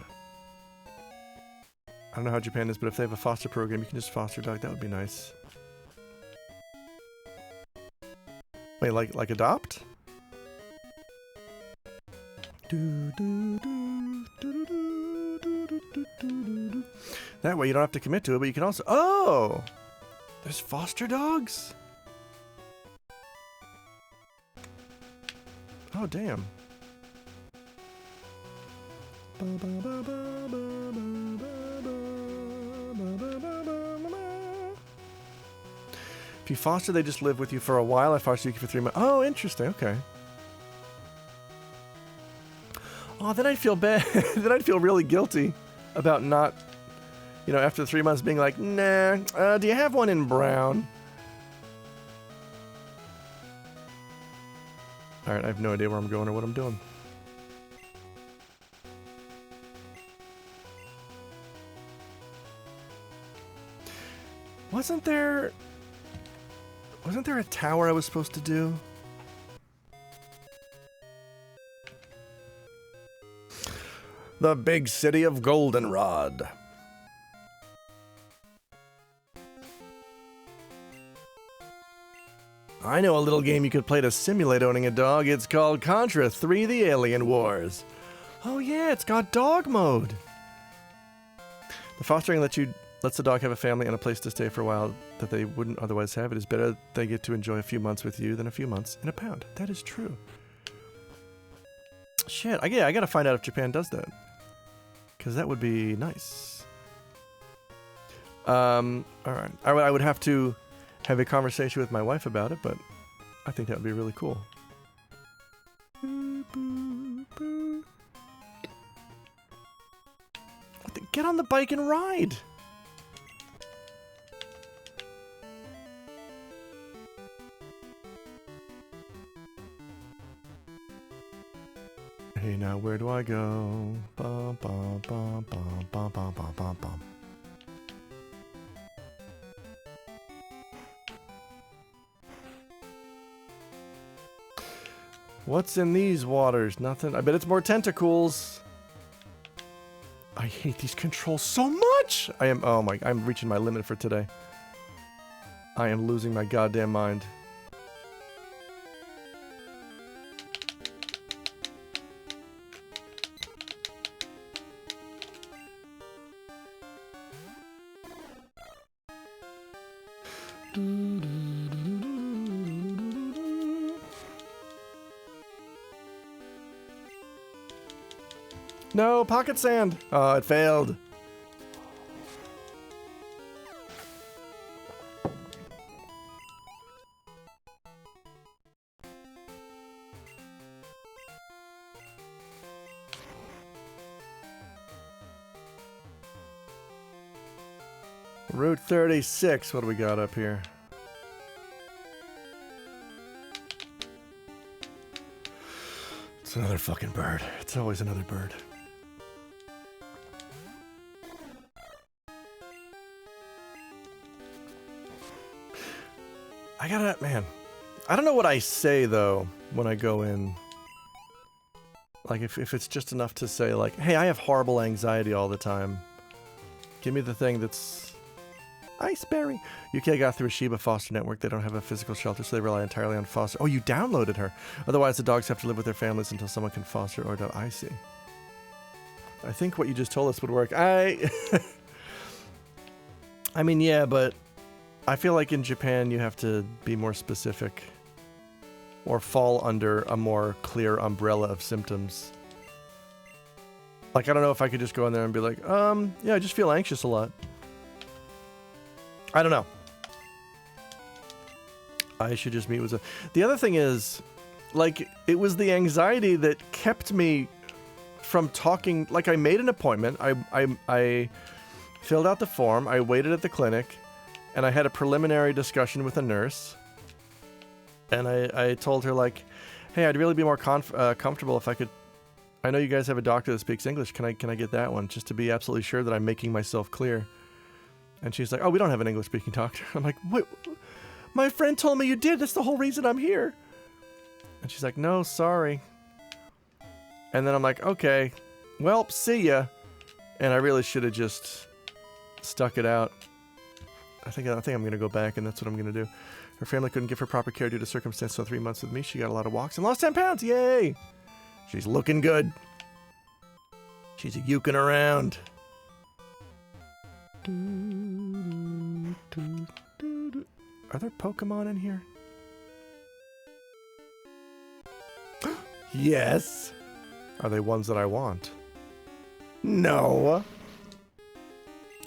I don't know how Japan is, but if they have a foster program, you can just foster a dog. That would be nice. Wait, like adopt? That way you don't have to commit to it, but you can also... Oh! There's foster dogs? Oh, damn. If you foster, they just live with you for a while. I foster Yuki for 3 months. Oh, interesting. Okay. Oh, then I'd feel bad. Then I'd feel really guilty about not, you know, after 3 months being like, nah, do you have one in brown? Alright, I have no idea where I'm going or what I'm doing. Wasn't there a tower I was supposed to do? The big city of Goldenrod. I know a little game you could play to simulate owning a dog. It's called Contra 3: The Alien Wars. Oh yeah, it's got dog mode. The fostering lets the dog have a family and a place to stay for a while that they wouldn't otherwise have. It is better they get to enjoy a few months with you than a few months in a pound. That is true. Shit, I gotta find out if Japan does that. Because that would be nice. Alright. I would have to have a conversation with my wife about it, but I think that would be really cool. Get on the bike and ride! Hey, now where do I go? Bum, bum, bum, bum, bum, bum, bum, bum, bum. What's in these waters? Nothing. I bet it's more tentacles. I hate these controls so much! I'm reaching my limit for today. I am losing my goddamn mind. No, pocket sand! Oh, it failed. Route 36, what do we got up here? It's another fucking bird. It's always another bird. I don't know what I say, though, when I go in. Like, if it's just enough to say, like, hey, I have horrible anxiety all the time. Give me the thing that's... Iceberry. UK got through a Shiba foster network. They don't have a physical shelter, so they rely entirely on foster. Oh, you downloaded her. Otherwise, the dogs have to live with their families until someone can foster or adopt. I see. I think what you just told us would work. I mean, yeah, but I feel like in Japan you have to be more specific or fall under a more clear umbrella of symptoms. Like, I don't know if I could just go in there and be like, yeah, I just feel anxious a lot. I don't know. I should just meet with a... The other thing is, like, it was the anxiety that kept me from talking. Like, I made an appointment. I filled out the form. I waited at the clinic, and I had a preliminary discussion with a nurse. And I told her, like, hey, I'd really be more comfortable if I could... I know you guys have a doctor that speaks English. Can I get that one? Just to be absolutely sure that I'm making myself clear. And she's like, oh, we don't have an English-speaking doctor. I'm like, what? My friend told me you did. That's the whole reason I'm here. And she's like, no, sorry. And then I'm like, okay, well, see ya. And I really should have just stuck it out. I think I'm going to go back, and that's what I'm going to do. Her family couldn't give her proper care due to circumstance, so 3 months with me, she got a lot of walks and lost 10 pounds. Yay! She's looking good. She's a yuking around. Are there Pokemon in here? Yes. Are they ones that I want? No.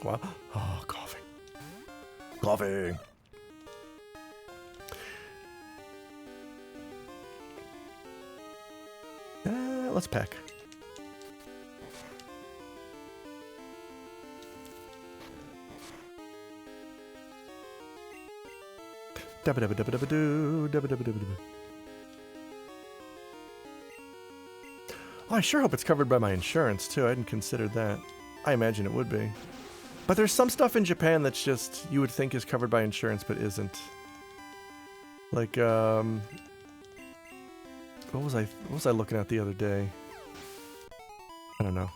Well, oh, coughing. Coughing. Let's peck. Oh, I sure hope it's covered by my insurance, too. I hadn't considered that. I imagine it would be. But there's some stuff in Japan that's just, you would think is covered by insurance, but isn't. Like, what was I looking at the other day? I don't know.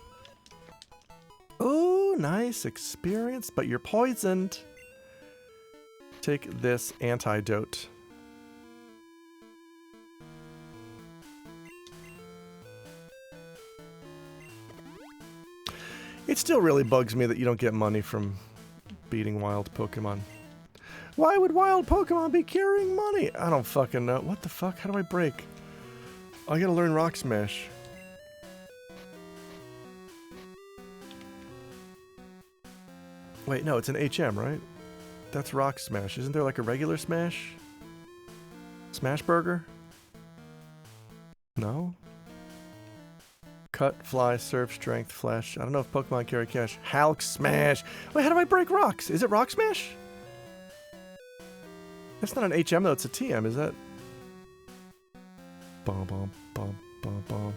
Oh, nice experience, but you're poisoned. Take this antidote. It still really bugs me that you don't get money from beating wild Pokemon. Why would wild Pokemon be carrying money? I don't fucking know. What the fuck? How do I break? I gotta learn Rock Smash. Wait, no, it's an HM, right? That's Rock Smash. Isn't there like a regular Smash? Smash Burger? No? Cut, fly, surf, strength, flash. I don't know if Pokemon carry cash. Hulk Smash! Wait, how do I break rocks? Is it Rock Smash? That's not an HM though, it's a TM, is that? Bum bum bum bum bum.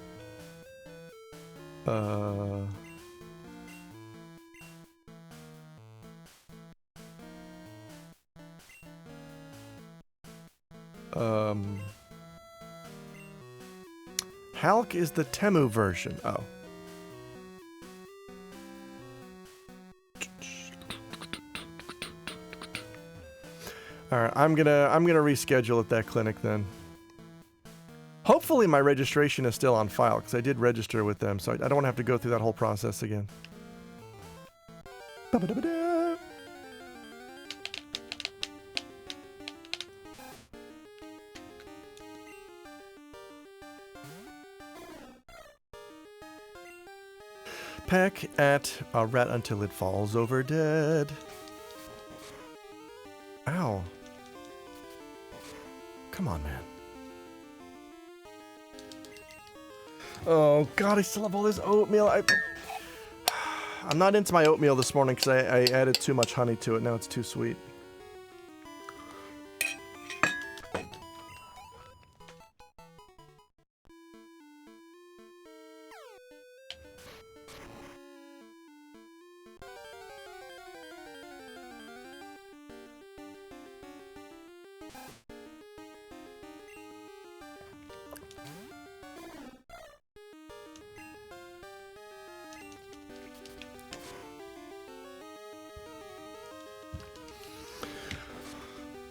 Hulk is the Temu version. Oh. Alright, I'm gonna reschedule at that clinic then. Hopefully my registration is still on file, because I did register with them, so I don't want to have to go through that whole process again. Ba-ba-da-ba-da. Peck at a rat until it falls over dead. Ow. Come on, man. Oh, God, I still have all this oatmeal. I'm not into my oatmeal this morning because I added too much honey to it. Now it's too sweet.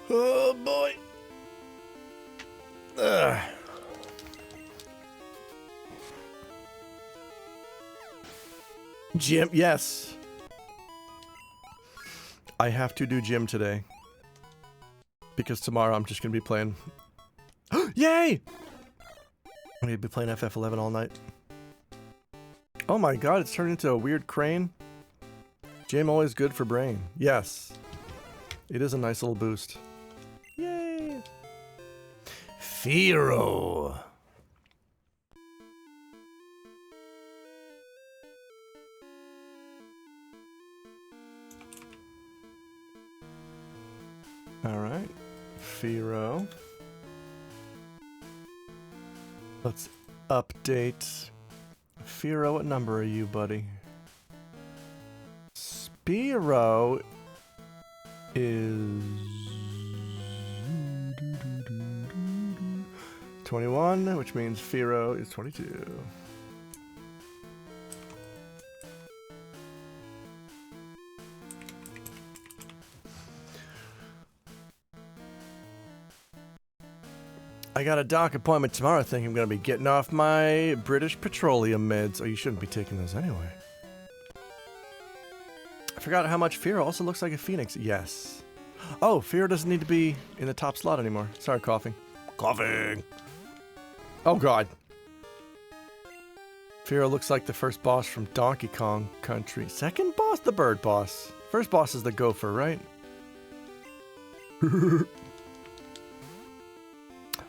Oh boy. Ugh. Gym, yes. I have to do gym today. Because tomorrow I'm just gonna be playing. Yay! I'm gonna be playing FF11 all night. Oh my god, it's turned into a weird crane. Gym always good for brain. Yes. It is a nice little boost. Yay! Firo. Alright. Firo. Let's update. Firo, what number are you, buddy? Spiro is 21, which means Firo is 22. I got a doc appointment tomorrow. I think I'm going to be getting off my British Petroleum meds. Oh, you shouldn't be taking those anyway. I forgot how much Firo also looks like a phoenix. Yes. Oh, Firo doesn't need to be in the top slot anymore. Sorry, coughing. Coughing! Oh, God. Firo looks like the first boss from Donkey Kong Country. Second boss? The bird boss. First boss is the gopher, right?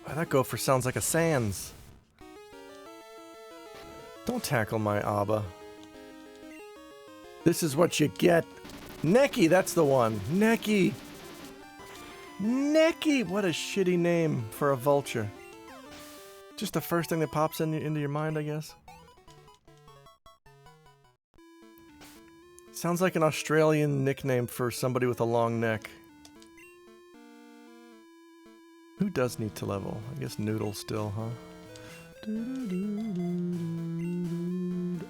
Wow, that gopher sounds like a Sans. Don't tackle my Abba. This is what you get. Neki, that's the one. Neki. Neki! What a shitty name for a vulture. Just the first thing that pops into your mind, I guess. Sounds like an Australian nickname for somebody with a long neck. Who does need to level? I guess Noodle still, huh?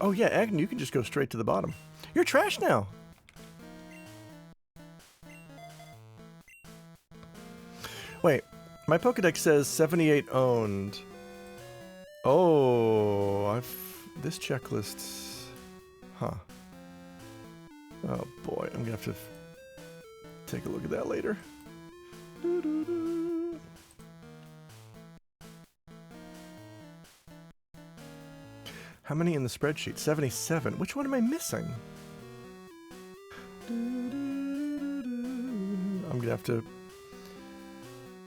Oh yeah, Agnew, you can just go straight to the bottom. You're trash now! Wait, my Pokedex says 78 owned. Oh, this checklist... Huh. Oh boy, I'm gonna have to take a look at that later. How many in the spreadsheet? 77. Which one am I missing? I'm gonna have to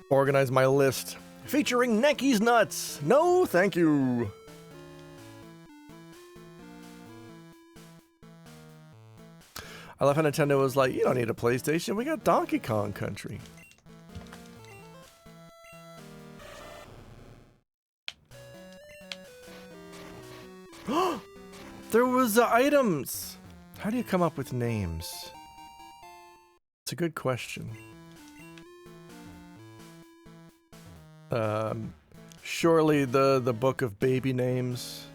organize my list. Featuring Neki's nuts! No, thank you! I love how Nintendo was like, you don't need a PlayStation, we got Donkey Kong Country. There was items! How do you come up with names? It's a good question. Surely the book of baby names.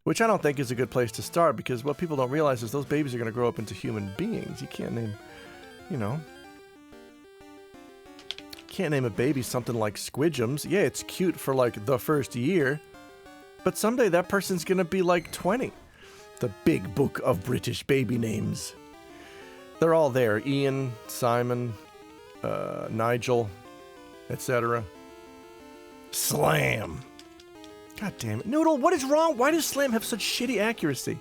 Which I don't think is a good place to start, because what people don't realize is those babies are going to grow up into human beings. You can't name, you know... Can't name a baby something like Squidgems. Yeah, it's cute for like the first year. But someday that person's gonna be like 20. The big book of British baby names. They're all there. Ian, Simon, Nigel, etc. Slam. God damn it. Noodle, what is wrong? Why does Slam have such shitty accuracy?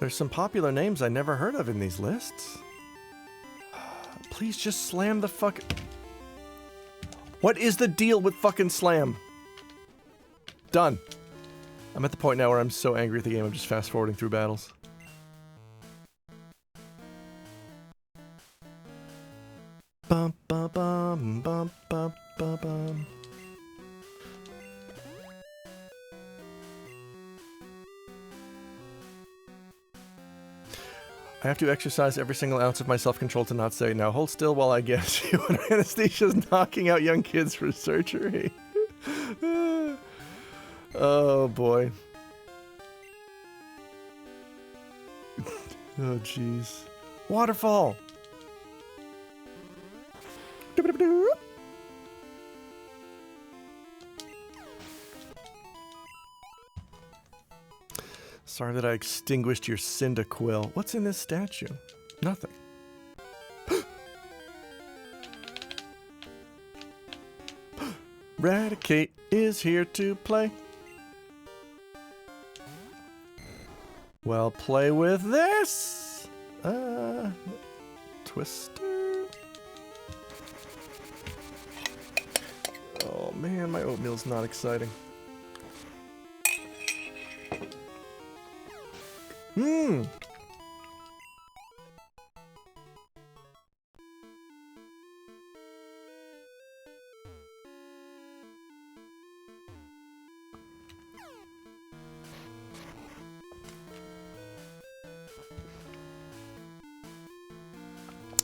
There's some popular names I never heard of in these lists. Please just slam the fuck... What is the deal with fucking Slam? Done. I'm at the point now where I'm so angry at the game, I'm just fast forwarding through battles. Bum bum bum bum bum bum bum. I have to exercise every single ounce of my self-control to not say, now hold still while I guess you when anesthesia's knocking out young kids for surgery. Oh boy. Oh, jeez. Waterfall! Sorry that I extinguished your Cyndaquil. What's in this statue? Nothing. Raticate is here to play. Well, play with this! Twister? Oh man, my oatmeal's not exciting. Mmm!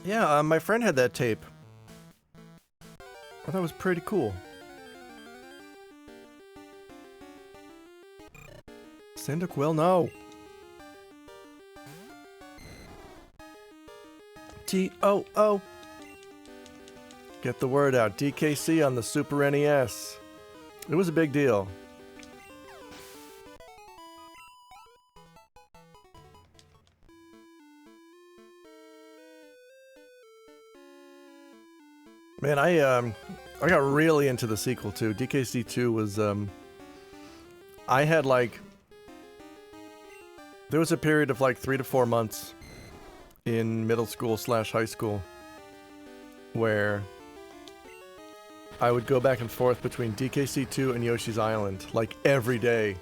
Yeah, my friend had that tape. I thought it was pretty cool. Cyndaquil, no. T-O-O. Get the word out. DKC on the Super NES. It was a big deal. Man, I got really into the sequel too. DKC 2 was I had like, there was a period of like 3 to 4 months in middle school / high school where I would go back and forth between DKC 2 and Yoshi's Island like every day.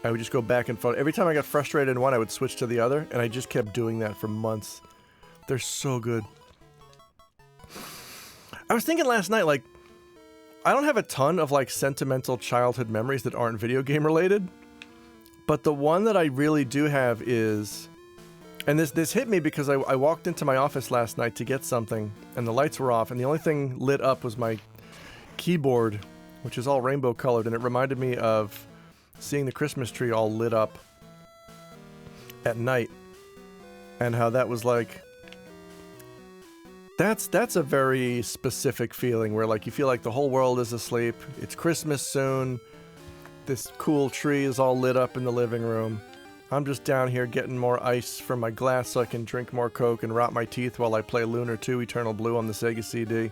I would just go back and forth. Every time I got frustrated in one, I would switch to the other, and I just kept doing that for months. They're so good. I was thinking last night, like, I don't have a ton of, like, sentimental childhood memories that aren't video game related, but the one that I really do have is, and this hit me because I walked into my office last night to get something, and the lights were off, and the only thing lit up was my keyboard, which is all rainbow colored, and it reminded me of seeing the Christmas tree all lit up at night, and how that was like, that's a very specific feeling where like you feel like the whole world is asleep, it's Christmas soon, this cool tree is all lit up in the living room, I'm just down here getting more ice from my glass so I can drink more Coke and rot my teeth while I play Lunar 2 Eternal Blue on the Sega CD.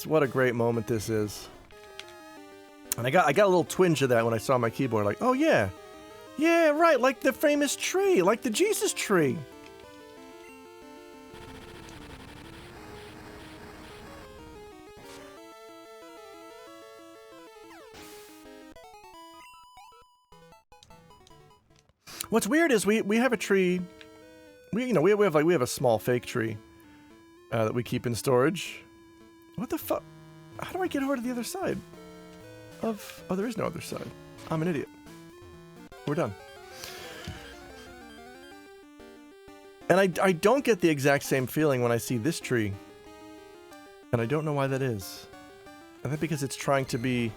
What a great moment this is. And I got a little twinge of that when I saw my keyboard, like, oh yeah, right, like the famous tree, like the Jesus tree. What's weird is we have a tree, we have a small fake tree that we keep in storage. What the fuck? How do I get over to the other side? Oh, there is no other side. I'm an idiot. We're done. And I don't get the exact same feeling when I see this tree. And I don't know why that is. I think because it's trying to be...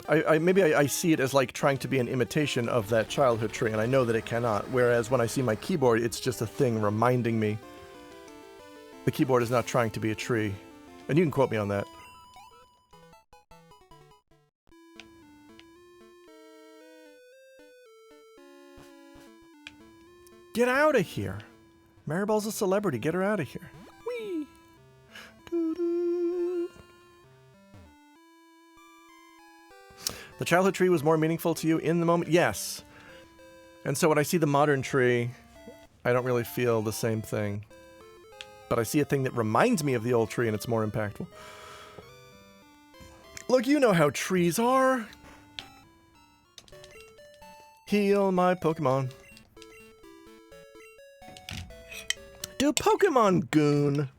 Maybe I see it as like trying to be an imitation of that childhood tree, and I know that it cannot. Whereas when I see my keyboard, it's just a thing reminding me. The keyboard is not trying to be a tree. And you can quote me on that. Get out of here. Maribel's a celebrity. Get her out of here. Whee! Doo-doo. The childhood tree was more meaningful to you in the moment? Yes. And so when I see the modern tree, I don't really feel the same thing. But I see a thing that reminds me of the old tree and it's more impactful. Look, you know how trees are. Heal my Pokemon. Do Pokemon Goon.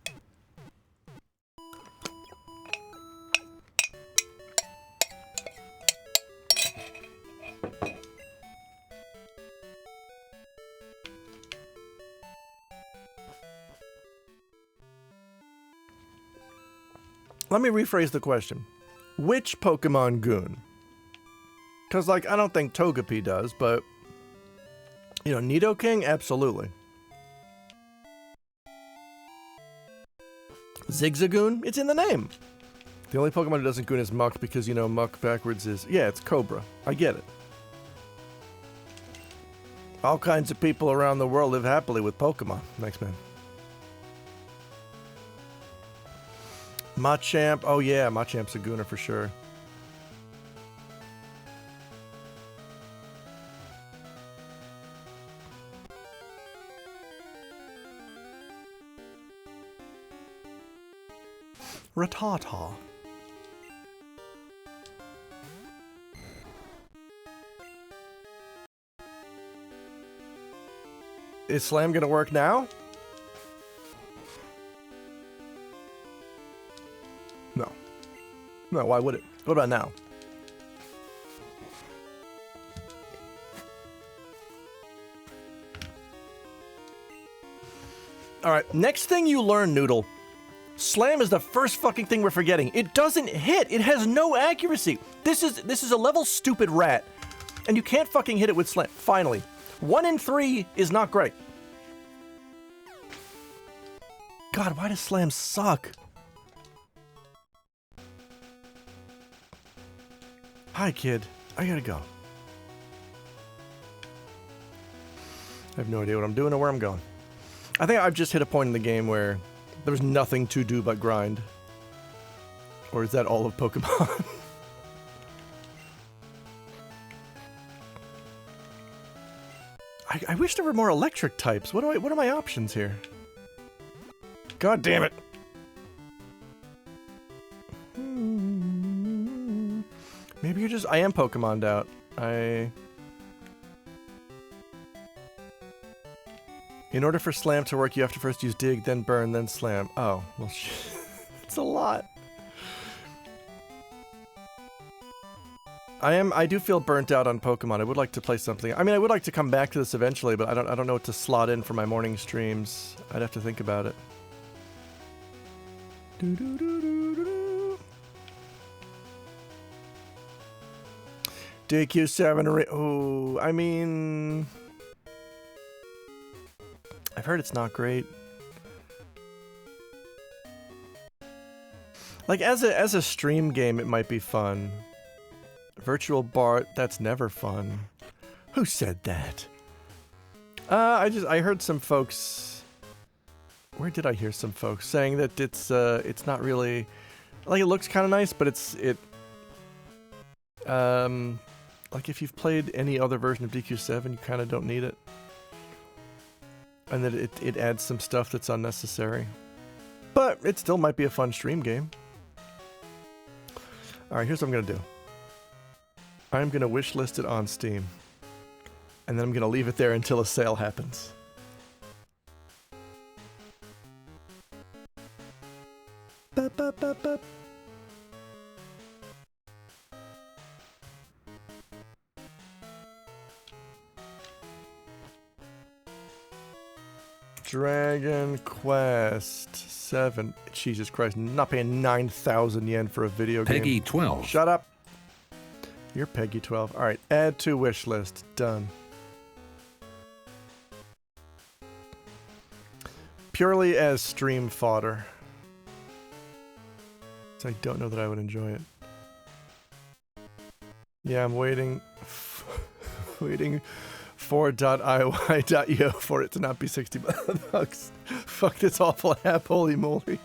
Let me rephrase the question. Which Pokemon Goon? Because, like, I don't think Togepi does, but, you know, Nidoking? Absolutely. Zigzagoon? It's in the name. The only Pokemon who doesn't goon is Muck because, you know, Muck backwards is... Yeah, it's Cobra. I get it. All kinds of people around the world live happily with Pokemon. Thanks, man. Machamp. Oh, yeah, Machamp's a gooner for sure. Rattata. Is Slam gonna work now? No. No, why would it? What about now? Alright, next thing you learn, Noodle. Slam is the first fucking thing we're forgetting. It doesn't hit. It has no accuracy. This is a level stupid rat. And you can't fucking hit it with Slam. Finally. 1 in 3 is not great. God, why does Slam suck? Hi, kid. I gotta go. I have no idea what I'm doing or where I'm going. I think I've just hit a point in the game where there's nothing to do but grind. Or is that all of Pokemon? I wish there were more electric types. What are my options here? God damn it. Maybe you're just... I am Pokemon'd out. In order for Slam to work, you have to first use Dig, then Burn, then Slam. Oh, well, it's a lot. I do feel burnt out on Pokemon. I would like to play something. I mean, I would like to come back to this eventually, but I don't know what to slot in for my morning streams. I'd have to think about it. DQ7. Oh, I mean, I've heard it's not great. Like as a stream game, it might be fun. Virtual Bart, that's never fun. Who said that? I heard some folks. Where did I hear some folks saying that it's not really, like, it looks kind of nice, but like if you've played any other version of DQ7, you kind of don't need it, and that it adds some stuff that's unnecessary. But it still might be a fun stream game. All right, here's what I'm gonna do. I'm gonna wishlist it on Steam, and then I'm gonna leave it there until a sale happens. Ba, ba, ba, ba. Dragon Quest 7. Jesus Christ, not paying 9,000 yen for a video game. Peggy 12. Shut up. You're Peggy 12. Alright, add to wish list. Done. Purely as stream fodder. So I don't know that I would enjoy it. Yeah, I'm waiting. Waiting for .iy.io for it to not be 60 bucks. Fuck this awful app, holy moly.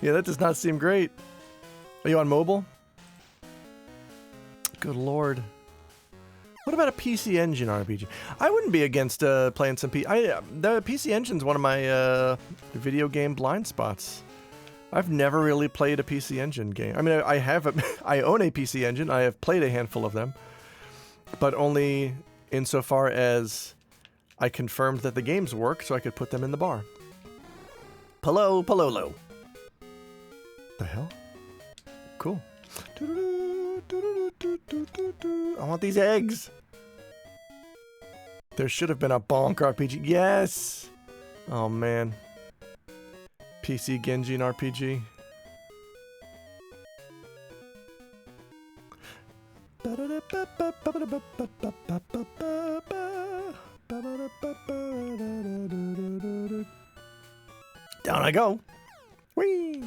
Yeah, that does not seem great. Are you on mobile? Good lord. What about a PC Engine RPG? I wouldn't be against playing some the PC Engine's one of my video game blind spots. I've never really played a PC Engine game. I mean, I own a PC Engine. I have played a handful of them, but only insofar as I confirmed that the games work, so I could put them in the bar. Pololo. The hell? Cool. I want these eggs. There should have been a Bonk RPG. Yes! Oh, man. PC Genjin RPG. Down I go. Whee!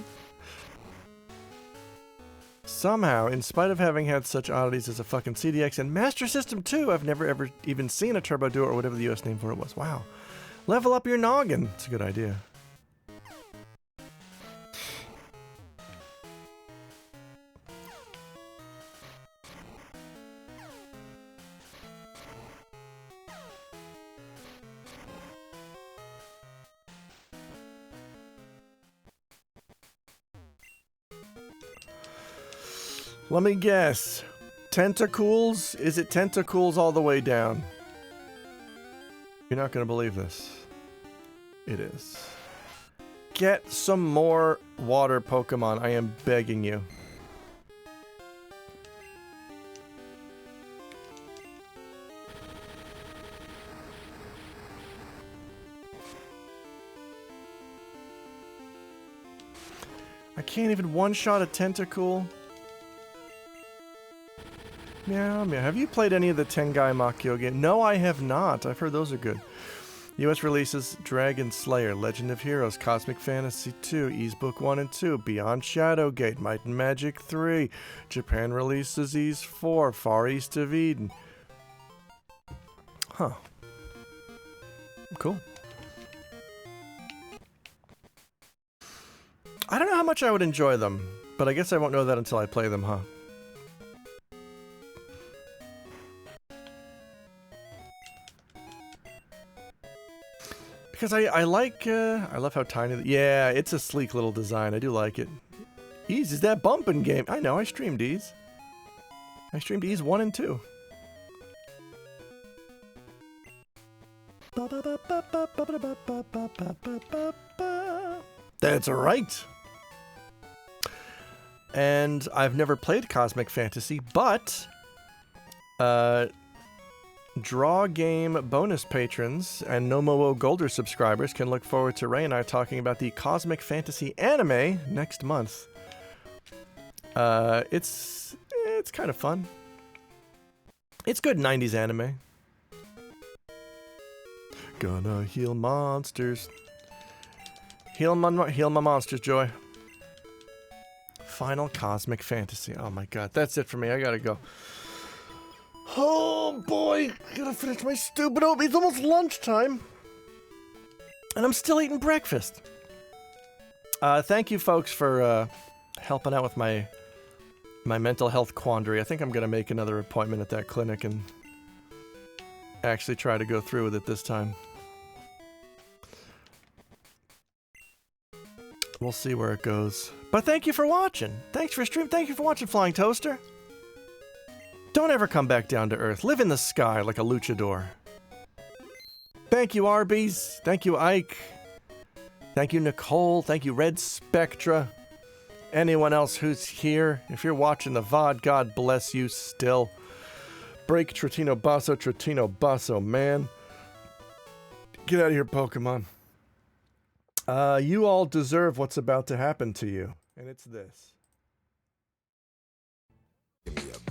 Somehow, in spite of having had such oddities as a fucking CDX and Master System 2, I've never ever even seen a Turbo Duo or whatever the US name for it was. Wow. Level up your noggin. It's a good idea. Let me guess. Tentacles? Is it tentacles all the way down? You're not going to believe this. It is. Get some more water Pokemon. I am begging you. I can't even one-shot a Tentacool. Meow, meow. Have you played any of the Tengai Makyo games? No, I have not. I've heard those are good. US releases Dragon Slayer, Legend of Heroes, Cosmic Fantasy 2, Ys Book 1 and 2, Beyond Shadowgate, Might and Magic 3. Japan releases Ys 4, Far East of Eden. Huh. Cool. I don't know how much I would enjoy them, but I guess I won't know that until I play them, huh? Because I like, I love how tiny, yeah, it's a sleek little design. I do like it. Ys is that bumping game. I know, I streamed Ys. I streamed Ys 1 and 2. That's right. And I've never played Cosmic Fantasy, but Draw Game bonus patrons and Nomoo Golder subscribers can look forward to Ray and I talking about the Cosmic Fantasy anime next month. It's kind of fun. It's good 90s anime. Gonna heal monsters. Heal my monsters, Joy. Final Cosmic Fantasy. Oh my god, that's it for me. I gotta go. Oh boy, gotta finish my stupid oatmeal. It's almost lunchtime. And I'm still eating breakfast. Thank you folks for helping out with my mental health quandary. I think I'm gonna make another appointment at that clinic and actually try to go through with it this time. We'll see where it goes. But thank you for watching. Thanks for stream. Thank you for watching, Flying Toaster. Don't ever come back down to Earth. Live in the sky like a luchador. Thank you, Arby's. Thank you, Ike. Thank you, Nicole. Thank you, Red Spectra. Anyone else who's here, if you're watching the VOD, God bless you still. Break Tritino Basso, man. Get out of here, Pokemon. You all deserve what's about to happen to you. And it's this. Give me a